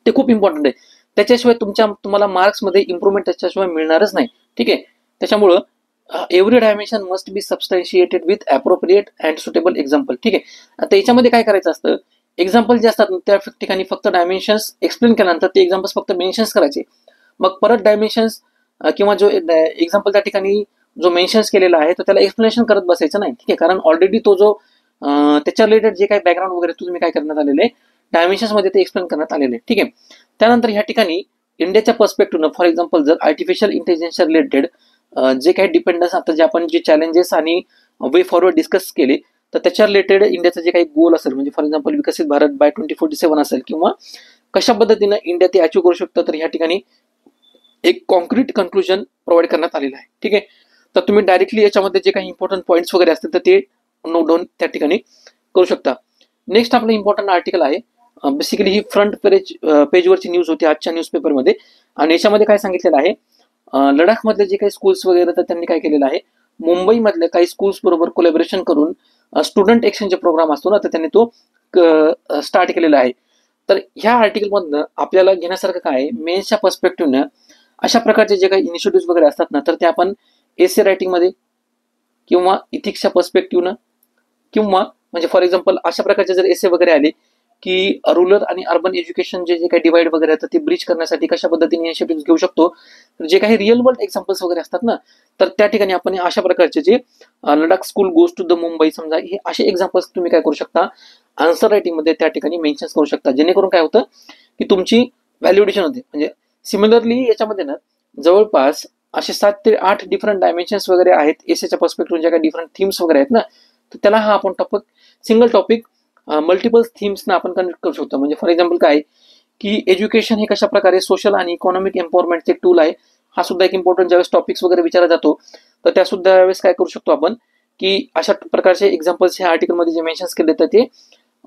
ते खूप इम्पॉर्टंट आहे. त्याच्याशिवाय तुम्हाला मार्क्समध्ये इम्प्रुव्हमेंट त्याच्याशिवाय मिळणारच नाही. ठीक आहे, त्याच्यामुळं every dimension must be substantiated with appropriate and suitable example. ठीक आहे, आता याच्यामध्ये काय करायचं असतं, एक्झाम्पल जे असतात त्या ठिकाणी फक्त डायमेन्शन्स एक्सप्लेन केल्यानंतर ते एक्झाम्पल्स फक्त मेन्शन्स करायचे. मग परत डायमेन्शन्स किंवा जो एक्झाम्पल त्या ठिकाणी जो मेन्शन्स केलेला आहे तर त्याला एक्सप्लेनेशन करत बसायचं नाही. ठीक आहे, कारण ऑलरेडी तो जो त्याच्या रिलेटेड जे काही बॅकग्राऊंड वगैरे तुम्ही काय करण्यात आलेले डायमेन्शन्स मध्ये ते एक्सप्लेन करण्यात आलेले. ठीक आहे, त्यानंतर ह्या ठिकाणी इंडियाच्या पर्स्पेक्टिव्हनं फॉर एक्झाम्पल जर आर्टिफिशियल इंटेलिजन्सच्या रिलेटेड जे काही डिपेंडन्स आता जे आपण जे चॅलेंजेस आणि वे फॉरवर्ड डिस्कस केले तर त्याच्या रिलेटेड इंडियाचं जे काही गोल असेल म्हणजे फॉर एक्झाम्पल विकसित भारत बाय 2047 असेल किंवा कशा पद्धतीनं इंडिया ते अचीव्ह करू शकतं, तर ह्या ठिकाणी एक कॉन्क्रीट कन्क्लुजन प्रोव्हाइड करण्यात आलेलं आहे. ठीक आहे, तर तुम्ही डायरेक्टली याच्यामध्ये जे काही इम्पॉर्टंट पॉईंट्स वगैरे असतील तर ते नोट डाऊन त्या ठिकाणी करू शकता. नेक्स्ट आपलं इम्पॉर्टंट आर्टिकल आहे बेसिकली ही फ्रंट पेजवरची न्यूज होती आजच्या न्यूजपेपरमध्ये. आणि याच्यामध्ये काय सांगितलेलं आहे, लडाखमधले जे काही स्कूल्स वगैरे तर त्यांनी काय केलेलं आहे, मुंबईमधल्या काही स्कूल्स बरोबर कोलॅबोरेशन करून स्टुडंट एक्सचेंज प्रोग्राम असतो ना, तर त्यांनी तो स्टार्ट केलेला आहे. तर ह्या आर्टिकलमधनं आपल्याला घेण्यासारखं काय आहे, मेन्सच्या पर्स्पेक्टिव्हनं अशा प्रकारचे जे काही इनिशिएटिव्ह वगैरे असतात ना, तर ते आपण एसे रायटिंगमध्ये किंवा इथिक्सच्या पर्स्पेक्टिव्हनं किंवा म्हणजे फॉर एक्झाम्पल अशा प्रकारचे जर एसे वगैरे आले की रूरल आणि अर्बन एज्युकेशन जे काही डिवाइड वगैरे आहे ते ब्रिज करण्यासाठी कशा पद्धतीने इनिशिएटिव्ह घेऊ शकतो, जे काही रिअल वर्ल्ड एक्झाम्पल्स वगैरे असतात ना, तर त्या ठिकाणी आपण अशा प्रकारचे जे Ladakh school goes to the Mumbai समजा, हे असे एक्झाम्पल्स तुम्ही काय करू शकता, आन्सर रायटिंग मध्ये त्या ठिकाणी मेन्शन करू शकता, जेणेकरून काय होतं की तुमची व्हॅल्युएशन होते. म्हणजे सिमिलरली याच्यामध्ये ना जवळपास असे 7 ते 8 डिफरंट डायमेन्शन्स वगैरे आहेत एसेच्या पर्स्पेक्टिव्ह, ज्या काही डिफरंट थीम्स वगैरे आहेत ना, तर त्याला हा आपण टॉपिक सिंगल टॉपिक मल्टिपल थीम्सना आपण कनेक्ट करू शकतो. म्हणजे फॉर एक्झाम्पल काय की एज्युकेशन हे कशा प्रकारे सोशल आणि इकॉनॉमिक एम्पॉवरमेंटचे टूल आहे, हा सुद्धा एक इम्पॉर्टंट ज्यावेळेस टॉपिक्स वगैरे विचारला जातो, तर त्या सुद्धा वेळेस काय करू शकतो आपण की अशा प्रकारचे एक्झाम्पल्स ह्या आर्टिकलमध्ये जे मेन्शन केले तर ते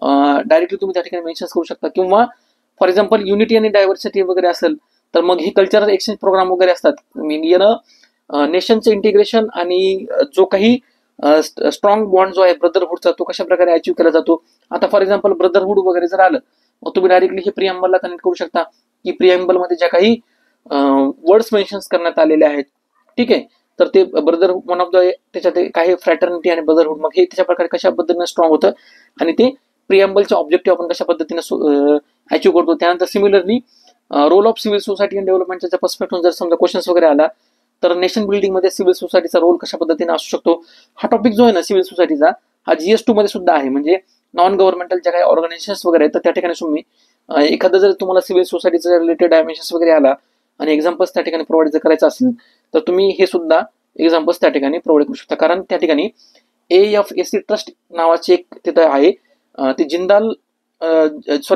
डायरेक्टली तुम्ही त्या ठिकाणी मेन्शन करू शकता. किंवा फॉर एक्झाम्पल युनिटी आणि डायव्हर्सिटी वगैरे असेल तर मग हे कल्चरल एक्सचेंज प्रोग्राम वगैरे असतात. नेशनचं इंटिग्रेशन आणि जो काही स्ट्रॉंग बॉन्ड जो आहे ब्रदरहुडचा, तो कशा प्रकारे अचीव्ह केला जातो. आता फॉर एक्झाम्पल ब्रदरहुड वगैरे जर आलं, मग तुम्ही डायरेक्टली हे प्रिएम्बलला कनेक्ट करू शकता की प्रिएम्बल मध्ये ज्या काही वर्ड्स मेन्शन करण्यात आलेले आहेत, ठीक आहे, तर ते ब्रदर वन ऑफ द त्याच्यात काही फ्रॅटर्निटी आणि ब्रदरहुड, मग हे त्याच्या प्रकारे कशा पद्धतीने स्ट्रॉंग होतं आणि ते प्रिएम्बलचे ऑब्जेक्टिव्ह आपण कशा पद्धतीने अचीव्ह करतो. त्यानंतर similarly role of civil society and डेव्हलपमेंटच्या पर्स्पेक्टिव्ह जर समजा क्वेश्चन्स वगैरे आला, तर नेशन बिल्डिंग मध्ये सिव्हिल सोसायटीचा रोल कशा पद्धतीने असू शकतो. हा टॉपिक जो आहे ना सिव्हिल सोसायटीचा, हा GS2 मध्ये सुद्धा आहे. म्हणजे नॉन गव्हर्नमेंटल ज्या काही ऑर्गनायझेशन्स वगैरे आहेत, तर त्या ठिकाणी तुम्ही एखादं जर तुम्हाला सिव्हिल सोसायटीचा रिलेटेड डायमेन्शन्स वगैरे आला आणि एक्झाम्पल्स त्या ठिकाणी प्रोव्हाइड जर करायचं असेल, तर तुम्ही हे सुद्धा एक्झाम्पल्स त्या ठिकाणी प्रोव्हाइड करू शकता. कारण त्या ठिकाणी AFAC ट्रस्ट नावाचे एक तिथं आहे, ते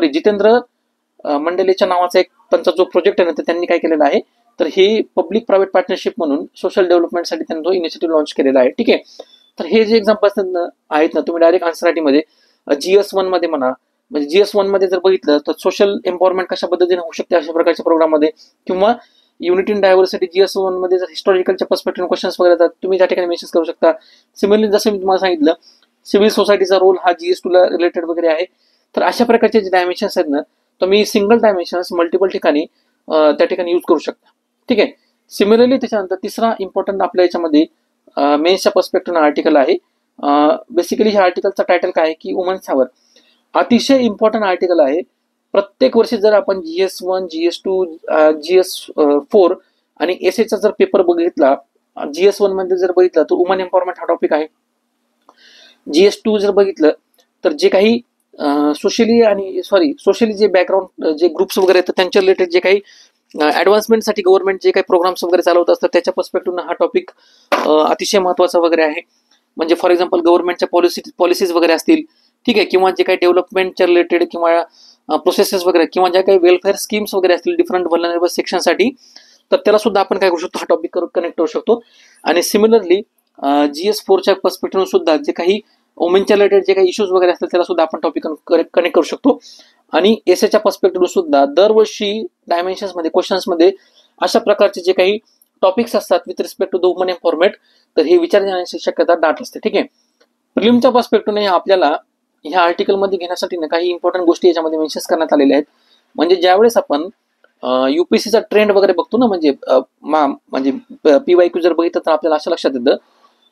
जितेंद्र मंडेलेच्या नावाचा एक त्यांचा जो प्रोजेक्ट आहे ना, तर त्यांनी काय केलेला आहे, तर हे पब्लिक प्रायव्हेट पार्टनरशिप म्हणून सोशल डेव्हलपमेंटसाठी त्यांनी तो इनिशिएटिव्ह लॉन्च केलेला आहे. ठीक आहे, तर हे जे एक्झाम्पल्स आहेत ना, तुम्ही डायरेक्ट आन्सर रायटिंगमध्ये GS1 मध्ये म्हणा, म्हणजे GS1 मध्ये जर बघितलं तर सोशल एम्पॉवरमेंट कशा पद्धतीने होऊ शकते अशा प्रकारच्या प्रोग्राममध्ये, किंवा युनिटी इन डायव्हर्सिटी GS1 मध्ये जर हिस्टॉरिकलच्या पर्स्पेक्टिव्ह क्वेश्चन्स वगैरे येतात, तुम्ही त्या ठिकाणी मेन्शन करू शकता. सिमिलरली जसं मी तुम्हाला सांगितलं, सिव्हिल सोसायटीचा रोल हा GS2 ला रिलेटेड वगैरे आहे. तर अशा प्रकारचे जे डायमेन्शन्स आहेत ना, तुम्ही सिंगल डायमेन्शन्स मल्टिपल ठिकाणी त्या ठिकाणी यूज करू शकता. ठीक आहे, सिमिलरली त्याच्यानंतर तिसरा इम्पॉर्टंट आपल्या याच्यामध्ये मेन्सच्या पर्स्पेक्टिव्ह आर्टिकल आहे. बेसिकली ह्या आर्टिकलचा टायटल काय आहे की वुमन्स हॉवर. अतिशय इम्पॉर्टंट आर्टिकल आहे. प्रत्येक वर्षी जर आपण GS1, GS2, GS4 आणि एसएचा जर पेपर बघितला, GS1 मध्ये जर बघितला तर वुमन एम्पॉवरमेंट हा टॉपिक आहे. GS2 जर बघितलं तर जे काही सोशली जे बॅकग्राऊंड जे ग्रुप्स वगैरे आहेत त्यांच्या रिलेटेड जे काही ऍडव्हान्समेंटसाठी गव्हर्नमेंट जे काही प्रोग्राम्स वगैरे चालवत असतात त्याच्या पर्स्पेक्टिव्ह हा टॉपिक अतिशय महत्वाचा वगैरे आहे. म्हणजे फॉर एक्झाम्पल गव्हर्नमेंटच्या पॉलिसीज वगैरे असतील, ठीक आहे, किंवा जे काही डेव्हलपमेंटच्या रिलेटेड किंवा प्रोसेसेस वगैरे किंवा ज्या काही वेलफेअर स्कीम्स वगैरे असतील डिफरंट व्हलनरेबल सेक्शनसाठी, तर त्याला सुद्धा आपण काय करू शकतो, हा टॉपिक कनेक्ट करू शकतो. आणि सिमिलरली GS4च्या पर्स्पेक्टिव्ह सुद्धा जे काही वुमेनच्या रिलेटेड जे काही इश्यूज वगैरे असतात त्याला सुद्धा आपण टॉपिक कनेक्ट करू शकतो. आणि एसएच्या पर्स्पेक्टिव्ह सुद्धा दरवर्षी डायमेन्शन्स मध्ये क्वेश्चन्स मध्ये अशा प्रकारचे जे काही टॉपिक्स असतात with respect to the woman empowerment, तर हे विचारण्याची शक्यता दाट असते. ठीक आहे, प्रिलिमच्या पर्स्पेक्टिव्हने आपल्याला ह्या आर्टिकलमध्ये घेण्यासाठी ना काही इम्पॉर्टंट गोष्टी याच्यामध्ये मेन्शन करण्यात आलेल्या आहेत. म्हणजे ज्यावेळेस आपण UPSCचा ट्रेंड वगैरे बघतो ना, म्हणजे PYQ जर बघितलं तर आपल्याला असं लक्षात येतं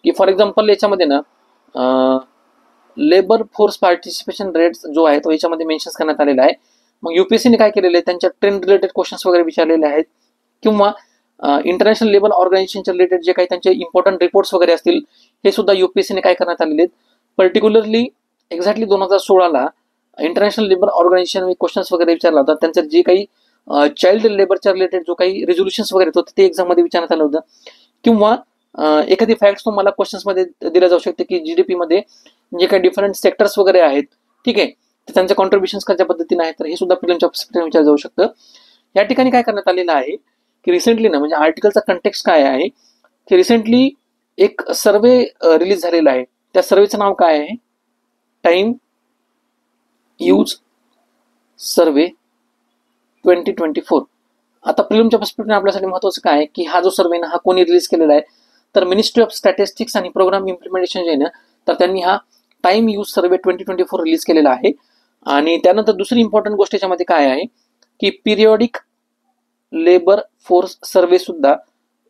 की फॉर एक्झाम्पल याच्यामध्ये ना लेबर फोर्स पार्टिसिपेशन रेट जो आहे तो याच्यामध्ये मेन्शन करण्यात आलेला आहे. मग UPSCने काय केलेलं आहे, त्यांच्या ट्रेंड रिलेटेड क्वेश्चन्स वगैरे विचारलेले आहेत, किंवा इंटरनॅशनल लेबर ऑर्गनायझेशनच्या रिलेटेड जे काही त्यांचे इम्पॉर्टंट रिपोर्ट्स वगैरे असतील हे सुद्धा UPSCने काय करण्यात आलेले आहेत. पर्टिक्युलरली एक्झॅक्टली 2016ला इंटरनॅशनल लेबर ऑर्गनायझेशन क्वेश्चन्स वगैरे विचारला होता. त्यांचं जे काही चाइल्ड लेबरच्या रिलेटेड जो काही रेझोल्युशन्स वगैरे होते ते एक्झाम मध्ये विचारण्यात आलं होतं. किंवा एखादी फॅक्ट्स तुम्हाला क्वेश्चन्स मध्ये दिल्या जाऊ शकते की GDP मध्ये जे काही डिफरंट सेक्टर्स वगैरे आहेत, ठीक आहे, तर त्यांचे कॉन्ट्रीब्युशन्स कशा पद्धतीने आहेत, तर हे सुद्धा प्रिलिमच्या पर्स्पेक्टिव्ह विचारलं जाऊ शकतं. या ठिकाणी काय करण्यात आलेलं आहे की रिसेंटली ना, म्हणजे आर्टिकलचा कंटेक्स्ट काय आहे की रिसेंटली एक सर्वे रिलीज झालेला आहे. त्या सर्वेचं नाव काय आहे, टाइम यूज सर्वे 2024. आता प्रिलिमच्या पर्स्पेक्टिव्ह आपल्यासाठी महत्त्वाचं काय की हा जो सर्वे ना हा कोणी रिलीज केलेला आहे, तर मिनिस्ट्री ऑफ स्टॅटिस्टिक्स आणि प्रोग्राम इम्प्लिमेंटेशन जे आहे ना, तर त्यांनी हा टाइम यूज सर्वे 2024 रिलीज केलेला आहे. आणि त्यानंतर दुसरी इम्पॉर्टंट गोष्ट याच्यामध्ये काय आहे की पिरियॉडिक लेबर फोर्स सर्वे सुद्धा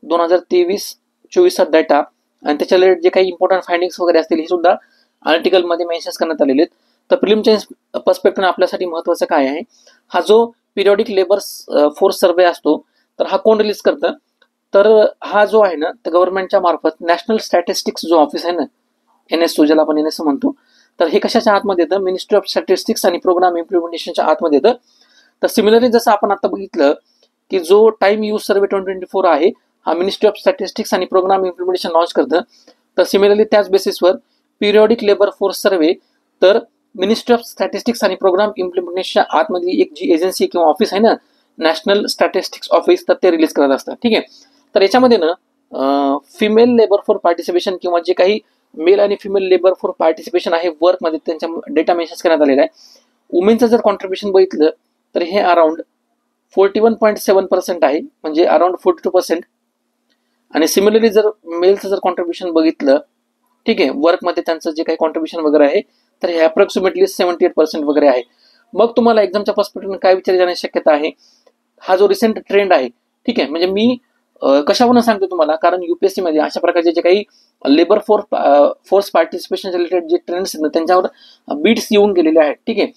2023-24 डाटा आणि त्याच्या रिलेटेड जे काही इम्पॉर्टंट फाइंडिंग्स वगैरे असतील हे सुद्धा आर्टिकलमध्ये मेन्शन करण्यात आलेले आहेत. तर प्रिलिमच्या पर्स्पेक्टिव्ह आपल्यासाठी महत्त्वाचं काय आहे, हा जो पिरियॉडिक लेबर फोर्स सर्वे असतो तर हा कोण रिलीज करतं, तर हा जो आहे ना तर गव्हर्नमेंटच्या मार्फत नॅशनल स्टॅटिस्टिक्स जो ऑफिस आहे ना, NSO ज्याला आपण NSO म्हणतो, तर हे कशाच्या आतमध्ये येतं, मिनिस्ट्री ऑफ स्टॅटिस्टिक्स आणि प्रोग्राम इम्प्लिमेंटेशनच्या आतमध्ये येतं. तर सिमिलरली जसं आपण आता बघितलं की जो टाइम यूज सर्वे 2024 आहे हा मिनिस्ट्री ऑफ स्टॅटिस्टिक्स आणि प्रोग्राम इम्प्लिमेंटेशन लॉन्च करतं, तर सिमिलरली त्याच बेसिसवर पिरियॉडिक लेबर फोर्स सर्वे तर मिनिस्ट्री ऑफ स्टॅटिस्टिक्स आणि प्रोग्राम इम्प्लिमेंटेशनच्या आतमधली एक जी एजन्सी किंवा ऑफिस आहे ना, नॅशनल स्टॅटिस्टिक्स ऑफिस, तर ते रिलीज करत असतात. ठीक आहे. तर याच्यामध्ये ना फिमेल लेबर फॉर पार्टिसिपेशन किंवा जे काही मेल आणि फिमेल लेबर फॉर पार्टिसिपेशन आहे वर्कमध्ये त्यांच्या डेटा मेन्शन करण्यात आलेला आहे. वुमेनचं जर कॉन्ट्रीब्युशन बघितलं तर हे अराउंड 41.7% आहे, म्हणजे अराउंड 42%. आणि सिमिलरली जर मेलचं जर कॉन्ट्रीब्युशन बघितलं, ठीक आहे, वर्कमध्ये त्यांचं जे काही कॉन्ट्रीब्युशन वगैरे आहे तर हे अप्रॉक्सिमेटली 78% वगैरे आहे. मग तुम्हाला एक्झामच्या पर्स्पेक्टिव्ह काय विचार जाण्याची शक्यता आहे, हा जो रिसेंट ट्रेंड आहे, ठीक आहे, म्हणजे मी कशावरून सांगतो तुम्हाला, कारण UPSC मध्ये अशा प्रकारचे जे काही लेबर फोर्स पार्टिसिपेशन रिलेटेड जे ट्रेंड्स आहेत ना त्यांच्यावर बीट्स येऊन गेलेले आहेत. ठीक आहे.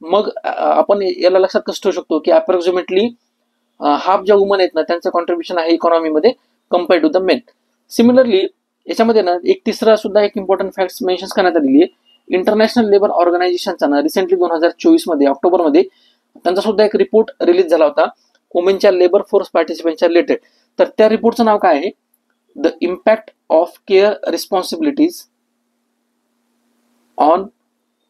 मग आपण याला लक्षात कसं ठेवू शकतो की अप्रॉक्सिमेटली हाफ ज्या वुमन आहेत ना त्यांचं कॉन्ट्रीब्युशन आहे इकॉनॉमीमध्ये compared to the men. Similarly याच्यामध्ये ना एक तिसरा सुद्धा एक इम्पॉर्टंट फॅक्ट मेन्शन करण्यात आलेली आहे. इंटरनॅशनल लेबर ऑर्गनायझेशनचा ना रिसेंटली 2024 मध्ये ऑक्टोबरमध्ये त्यांचा सुद्धा एक रिपोर्ट रिलीज झाला होता वुमेनच्या लेबर फोर्स पार्टिसिपेशनच्या रिलेटेड. तर त्या रिपोर्टचं नाव काय आहे, the impact of care responsibilities on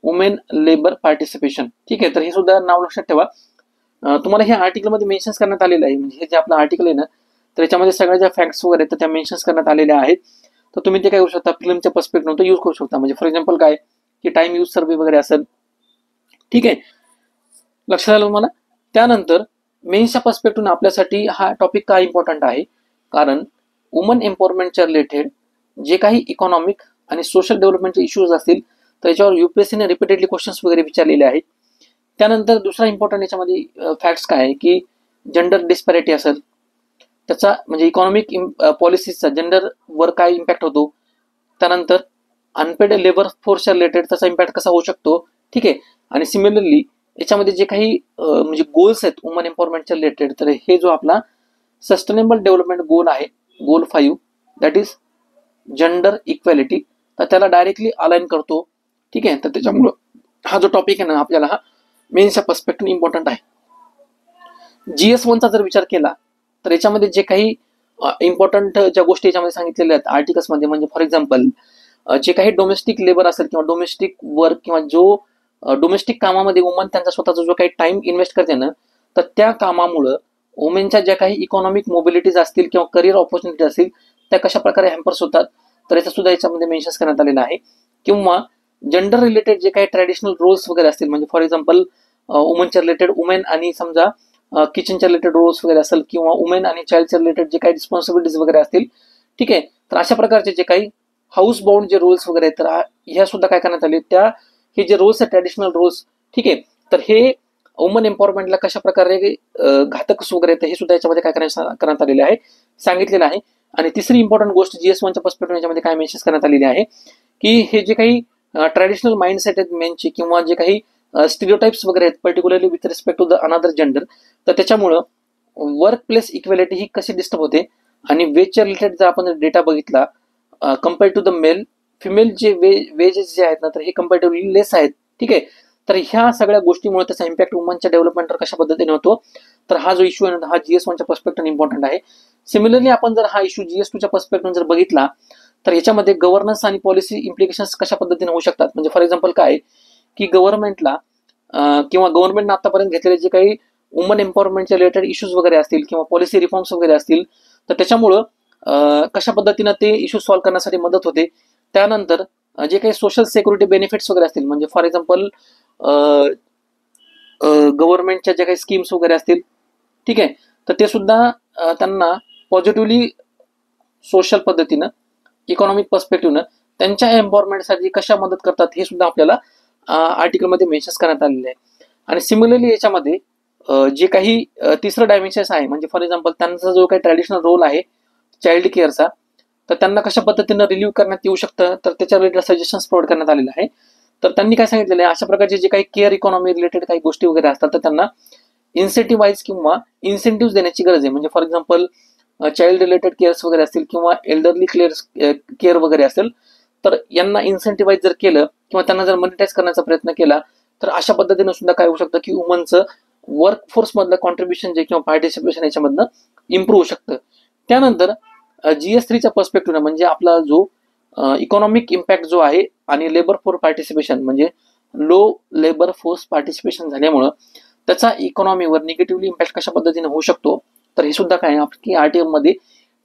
women labour participation. ठीक आहे. तर हे सुद्धा नाव लक्षात ठेवा. तुम्हाला हे आर्टिकलमध्ये मेन्शन करण्यात आलेलं आहे, म्हणजे हे जे आपलं आर्टिकल आहे ना तर याच्यामध्ये सगळ्या ज्या फॅक्ट्स वगैरे तर त्या मेन्शन करण्यात आलेल्या आहेत. तर तुम्ही ते काय करू शकता, फिल्मच्या पर्स्पेक्टिव्ह यूज करू शकता. म्हणजे फॉर एक्झाम्पल काय की टाइम यूज सर्वे वगैरे असेल. ठीक आहे, लक्षात आलं मला. त्यानंतर मेन्सच्या पर्स्पेक्टिव्ह आपल्यासाठी हा टॉपिक का इम्पॉर्टंट आहे, कारण वुमन एम्पॉवरमेंटच्या रिलेटेड जे काही इकॉनॉमिक आणि सोशल डेव्हलपमेंटचे इश्यूज असतील तर याच्यावर UPSCने रिपीटेडली क्वेश्चन्स वगैरे विचारलेले आहेत. त्यानंतर दुसरा इम्पॉर्टंट याच्यामध्ये फॅक्ट्स काय आहे की जेंडर डिस्पॅरिटी असेल त्याचा, म्हणजे इकॉनॉमिक पॉलिसीजचा जेंडरवर काय इम्पॅक्ट होतो. त्यानंतर अनपेड लेबर फोर्सच्या रिलेटेड त्याचा इम्पॅक्ट कसा होऊ शकतो. ठीक आहे. आणि सिमिलरली याच्यामध्ये जे काही म्हणजे गोल्स आहेत वुमन एम्पॉवरमेंटच्या रिलेटेड, तर हे जो आपला सस्टेनेबल डेव्हलपमेंट गोल आहे, गोल 5, दॅट इज जेंडर इक्वॅलिटी, तर त्याला डायरेक्टली अलाइन करतो. ठीक आहे. तर त्याच्यामुळं हा जो टॉपिक आहे ना आपल्याला हा मेन्सच्या पर्स्पेक्टिव्ह इम्पॉर्टंट आहे. GS1चा जर विचार केला तर याच्यामध्ये जे काही इम्पॉर्टंट ज्या गोष्टी याच्यामध्ये सांगितलेल्या आहेत आर्टिकल्समध्ये, म्हणजे फॉर एक्झाम्पल जे काही डोमेस्टिक लेबर असेल किंवा डोमेस्टिक वर्क किंवा जो डोमेस्टिक कामामध्ये वुमन त्यांचा स्वतःचा जो काही टाइम इन्व्हेस्ट करते ना, तर त्या कामामुळं वुमेनच्या ज्या काही इकॉनॉमिक मोबिलिटीज असतील किंवा करिअर ऑपॉर्च्युनिटी असतील त्या कशा प्रकारे हॅम्पर्स होतात, तर याचा सुद्धा याच्यामध्ये मेन्शन करण्यात आलेला आहे. किंवा जेंडर रिलेटेड जे काही ट्रॅडिशनल रोल्स वगैरे असतील, म्हणजे फॉर एक्झाम्पल वुमनच्या रिलेटेड वुमेन आणि समजा किचनच्या रिलेटेड रोल्स वगैरे असेल किंवा वुमेन आणि चाइल्डच्या रिलेटेड जे काही रिस्पॉन्सिबिलिटीज वगैरे असतील. ठीक आहे. तर अशा प्रकारचे जे काही हाऊस बाउंड जे रोल्स वगैरे आहेत तर ह्या सुद्धा काय करण्यात आले, त्या हे जे रोल्स आहेत ट्रॅडिशनल रोल्स, ठीक आहे, तर हे वुमन एम्पॉवरमेंटला कशा प्रकारे घातक वगैरे हे सुद्धा याच्यामध्ये काय करण्यात आलेले आहे, सांगितलेलं आहे. आणि तिसरी इम्पॉर्टंट गोष्ट GS1च्या पर्स्पेक्टिव्ह याच्यामध्ये काय मेन्शन करण्यात आलेली आहे की हे जे काही ट्रॅडिशनल माइंडसेट आहेत मेनचे किंवा जे काही स्टिरियोटाइप्स वगैरे आहेत particularly with respect to the another gender, तर त्याच्यामुळं वर्क प्लेस इक्वॅलिटी ही कशी डिस्टर्ब होते. आणि वेजच्या रिलेटेड जर आपण डेटा बघितला compared to the male, female जे वेजेस जे आहेत ना तर हे कम्पॅरेटिव्हली लेस आहेत. ठीक आहे. तर ह्या सगळ्या गोष्टीमुळे त्याचा इम्पॅक्ट वुमनच्या डेव्हलपमेंटवर कशा पद्धतीने होतो, तर हा जो इश्यू आहे ना हा GS1च्या पर्स्पेक्टिव्ह इम्पॉर्टंट आहे. सिमिलरली आपण जर हा इश्यू GS2च्या पर्स्पेक्टिव्ह जर बघितला तर याच्यामध्ये गव्हर्नन्स आणि पॉलिसी इम्प्लिकेशन्स कशा पद्धतीने होऊ शकतात. म्हणजे फॉर एक्झाम्पल काय की गव्हर्नमेंटला किंवा गव्हर्नमेंटनं आतापर्यंत घेतलेले जे काही वुमन एम्पॉवरमेंटच्या रिलेटेड इश्यूज वगैरे असतील किंवा पॉलिसी रिफॉर्म्स वगैरे असतील तर त्याच्यामुळं कशा पद्धतीनं ते इश्यू सॉल्व्ह करण्यासाठी मदत होते. त्यानंतर जे काही सोशल सिक्युरिटी बेनिफिट्स वगैरे असतील, म्हणजे फॉर एक्झाम्पल गव्हर्नमेंटच्या ज्या काही स्कीम्स वगैरे असतील, ठीक आहे, तर ते सुद्धा त्यांना पॉझिटिव्हली सोशल पद्धतीनं, इकॉनॉमिक पर्स्पेक्टिव्हनं त्यांच्या एम्पॉवरमेंटसाठी कशा मदत करतात हे सुद्धा आपल्याला आर्टिकलमध्ये मेन्शन करण्यात आलेले आहे. आणि सिमिलरली याच्यामध्ये जे काही तिसरं डायमेन्शन्स आहे, म्हणजे फॉर एक्झाम्पल त्यांचा जो काही ट्रॅडिशनल रोल आहे चाइल्ड केअरचा, तर त्यांना कशा पद्धतीनं रिलीव्ह करण्यात येऊ शकतं, तर त्याच्या रिलेटेड सजेशन्स प्रोव्हाइड करण्यात आलेले आहे. तर त्यांनी काय सांगितलेलं आहे, अशा प्रकारचे जे काही केअर इकॉनॉमी रिलेटेड काही गोष्टी वगैरे असतात, तर त्यांना इन्सेंटिव्हाइज किंवा इन्सेंटिव्ह देण्याची गरज आहे. म्हणजे for example child related CARES वगैरे असतील किंवा एल्डरली केअर वगैरे असेल, तर यांना इन्सेंटिव्हाइज जर केलं किंवा त्यांना जर मॉनिटाईज करण्याचा प्रयत्न केला, तर अशा पद्धतीने सुद्धा काय होऊ शकतं की वुमनचं वर्कफोर्स मधलं कॉन्ट्रीब्युशन जे किंवा पार्टिसिपेशन याच्यामधनं इम्प्रूव्ह होऊ शकतं. त्यानंतर GS3च्या पर्स्पेक्टिव्ह म्हणजे आपला जो इकॉनॉमिक इम्पॅक्ट जो आहे आणि लेबर फोर्स पार्टिसिपेशन म्हणजे लो लेबर फोर्स पार्टिसिपेशन झाल्यामुळं त्याचा इकॉनॉमीवर निगेटिव्हली इम्पॅक्ट कशा पद्धतीने होऊ शकतो, तर हे सुद्धा काय की आरटीएम मध्ये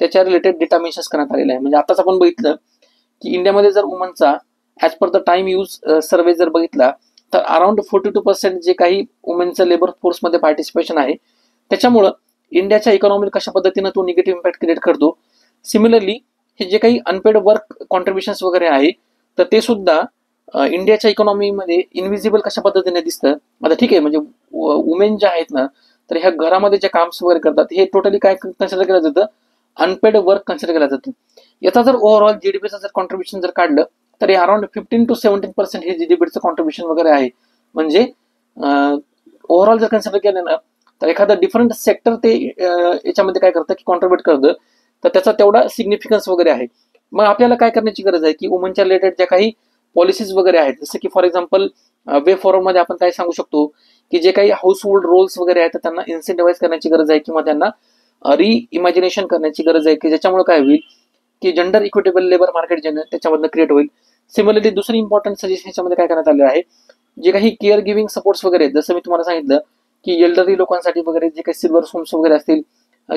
त्याच्या रिलेटेड डेटा मेन्शन करण्यात आलेला आहे. म्हणजे आताच आपण बघितलं की इंडियामध्ये जर वुमनचा as per the time use survey जर बघितला, तर अराउंड 42% जे काही वुमेनचं लेबर फोर्समध्ये पार्टिसिपेशन आहे, त्याच्यामुळं इंडियाच्या इकॉनॉमीला कशा पद्धतीनं तो निगेटिव्ह इम्पॅक्ट क्रिएट करतो. सिमिलरली हे जे काही अनपेड वर्क कॉन्ट्रीब्युशन्स वगैरे आहे, तर ते सुद्धा इंडियाच्या इकॉनॉमीमध्ये इनव्हिजिबल कशा पद्धतीने दिसतं. आता ठीक आहे, म्हणजे वुमेन ज्या आहेत ना, तर ह्या घरामध्ये जे काम्स वगैरे करतात हे टोटली काय कन्सिडर केलं जातं, अनपेड वर्क कन्सिडर केलं जातं. याचा जर ओव्हरऑल जीडीपीचं जर कॉन्ट्रीब्युशन जर काढलं, तर हे अराउंड 15 to 17% हे जीडीपीचं कॉन्ट्रीब्युशन वगैरे आहे. म्हणजे ओव्हरऑल जर कन्सिडर केलं ना, तर एखादं डिफरंट सेक्टर ते याच्यामध्ये काय करतं की कॉन्ट्रीब्युट करतं, तर त्याचा तेवढा सिग्निफिकन्स वगैरे आहे. मग आपल्याला काय करण्याची गरज आहे की वुमनच्या रिलेटेड ज्या काही पॉलिसीज वगैरे आहेत, जसं की फॉर एक्झाम्पल वे फॉरवर्ड मध्ये आपण काय सांगू शकतो की जे काही हाऊस होल्ड रोल्स वगैरे आहेत, तर त्यांना इन्सेंटिव्हाइज करण्याची गरज आहे किंवा त्यांना री इमॅजिनेशन करण्याची गरज आहे, की ज्याच्यामुळे काय होईल की जेंडर इक्विटेबल लेबर मार्केट जे त्याच्यामधनं क्रिएट होईल. सिमिलरली दुसरी इम्पॉर्टंट सजेशन याच्यामध्ये काय करण्यात आलेलं आहे, जे काही केअर गिव्हिंग सपोर्ट्स वगैरे आहेत, जसं मी तुम्हाला सांगितलं की एल्डरली लोकांसाठी वगैरे जे काही सिल्वर होम्स वगैरे असतील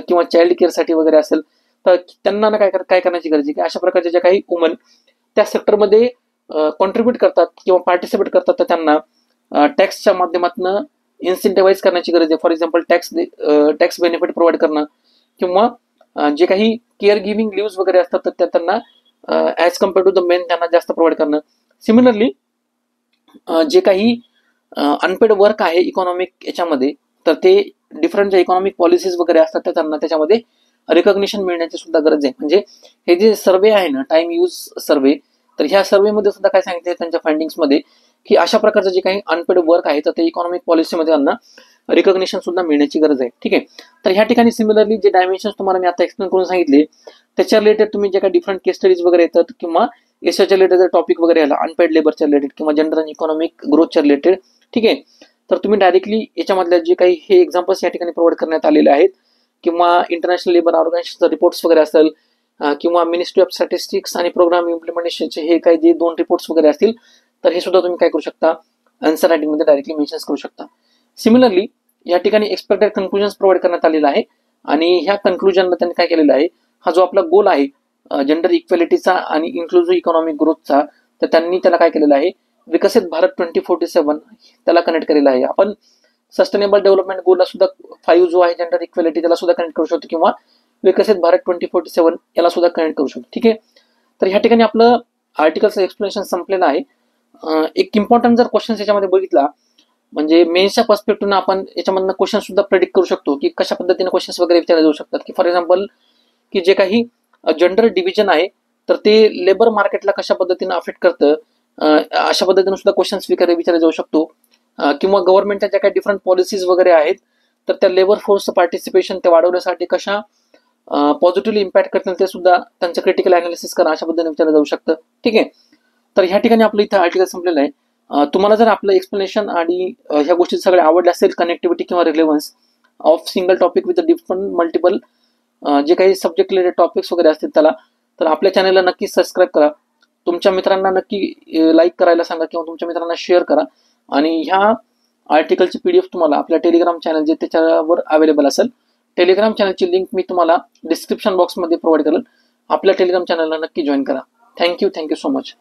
किंवा चाइल्ड केअरसाठी वगैरे असेल, तर त्यांना ना काय करण्याची गरज आहे की अशा प्रकारच्या ज्या काही वुमन त्या सेक्टरमध्ये कॉन्ट्रीब्युट करतात किंवा पार्टिसिपेट करतात, तर त्यांना टॅक्सच्या माध्यमातून इन्सेंटिव्हाइज करण्याची गरज आहे. For example tax benefit provide करणं किंवा जे काही केअर गिव्हिंग लिव्स वगैरे असतात, तर त्या त्यांना as compare to the men त्यांना जास्त प्रोव्हाइड करणं. सिमिलरली जे काही अनपेड वर्क आहे इकॉनॉमिक याच्यामध्ये, तर ते डिफरंट ज्या इकॉनॉमिक पॉलिसीज वगैरे असतात, तर त्यांना त्याच्यामध्ये रिकॉग्निशन मिळण्याची सुद्धा गरज आहे. म्हणजे हे जे सर्वे आहे ना, टाइम यूज सर्वे, तर ह्या सर्वेमध्ये सुद्धा काय सांगितले त्यांच्या फाइंडिंग्समध्ये की अशा प्रकारचं जे काही अनपेड वर्क आहे, तर ते इकॉनॉमिक पॉलिसीमध्ये त्यांना रिकॉग्निशन सुद्धा मिळण्याची गरज आहे. ठीक आहे, तर ह्या ठिकाणी सिमिलरली जे डायमेन्शन्स तुम्हाला मी आता एक्सप्लेन करून सांगितले, त्याच्या रिलेटेड तुम्ही जे काही डिफरंट केस स्टडीज वगैरे येतात किंवा याच्या रिलेटेड जर टॉपिक वगैरे आला अनपेड लेबरच्या रिलेटेड किंवा जनरल आणि इकॉनॉमिक ग्रोथच्या रिलेटेड, ठीक आहे, तर तुम्ही डायरेक्टली याच्यामधल्या जे काही हे एक्झाम्पल्स या ठिकाणी प्रोव्हाइड करण्यात आलेले आहेत किंवा इंटरनॅशनल लेबर ऑर्गनायझेशनचे रिपोर्ट्स वगैरे असेल किंवा मिनिस्ट्री ऑफ स्टॅटिस्टिक्स आणि प्रोग्राम इम्प्लिमेंटेशनचे हे काही जे 2 रिपोर्ट्स वगैरे असतील, तर हे सुद्धा तुम्ही काय करू शकता, आन्सर रायटिंगमध्ये डायरेक्टली मेन्शन करू शकता. सिमिलरली या ठिकाणी एक्सपेक्टेड कन्क्लुजन्स प्रोव्हाइड करण्यात आलेला आहे आणि ह्या कन्क्लुजनला त्यांनी काय केलेलं आहे, हा जो आपला गोल आहे जेंडर इक्वेलिटीचा आणि इन्क्लुझिव्ह इकॉनॉमिक ग्रोथचा, तर त्यांनी त्याला काय केलेलं आहे, विकसित भारत 2047 त्याला कनेक्ट केलेला आहे. आपण सस्टेनेबल डेव्हलपमेंट गोलला सुद्धा 5 जो आहे जेंडर इक्वेलिटी, त्याला सुद्धा कनेक्ट करू शकतो किंवा विकसित भारत 2047 याला सुद्धा कनेक्ट करू शकतो. ठीक आहे, तर ह्या ठिकाणी आपलं आर्टिकलचं एक्सप्लेनेशन संपलेलं आहे. एक इम्पॉर्टंट जर क्वेश्चन याच्यामध्ये बघितला, म्हणजे मेन्सच्या पर्स्पेक्टिव्हनं आपण याच्यामधनं क्वेश्चन सुद्धा प्रेडिक्ट करू शकतो की कशा पद्धतीने क्वेश्चन्स वगैरे विचारले जाऊ शकतात. की फॉर एक्झाम्पल की जे काही जेंडर डिव्हिजन आहे, तर ते लेबर मार्केटला कशा पद्धतीने अफेक्ट करतं, अशा पद्धतीने सुद्धा क्वेश्चन्स विचारले जाऊ शकतो. किंवा गव्हर्नमेंटच्या ज्या काही डिफरंट पॉलिसीज वगैरे आहेत, तर त्या लेबर फोर्सचं पार्टिसिपेशन ते वाढवण्यासाठी कशा पॉझिटिव्हली इम्पॅक्ट करतील, ते सुद्धा त्यांचं क्रिटिकल अनालिसिस करा, अशा पद्धतीने विचारलं जाऊ शकतं. ठीक आहे, तर ह्या ठिकाणी आपलं इथं आर्टिकल संपलेलं आहे. तुम्हाला जर आपलं एक्सप्लेनेशन आणि ह्या गोष्टी सगळे आवडले असेल, कनेक्टिव्हिटी किंवा relevance of single topic with different multiple जे काही सब्जेक्ट रिलेटेड टॉपिक्स वगैरे असतील त्याला, तर आपल्या चॅनलला नक्की सबस्क्राईब करा, तुमच्या मित्रांना नक्की लाईक करायला सांगा किंवा तुमच्या मित्रांना शेअर करा. आणि ह्या आर्टिकलची PDF तुम्हाला आपल्या टेलिग्राम चॅनल जे त्याच्यावर अवेलेबल असेल, टेलिग्राम चॅनलची लिंक मी तुम्हाला डिस्क्रिप्शन बॉक्समध्ये प्रोव्हाइड करेल. आपल्या टेलिग्राम चॅनलला नक्की जॉईन करा. Thank you so much.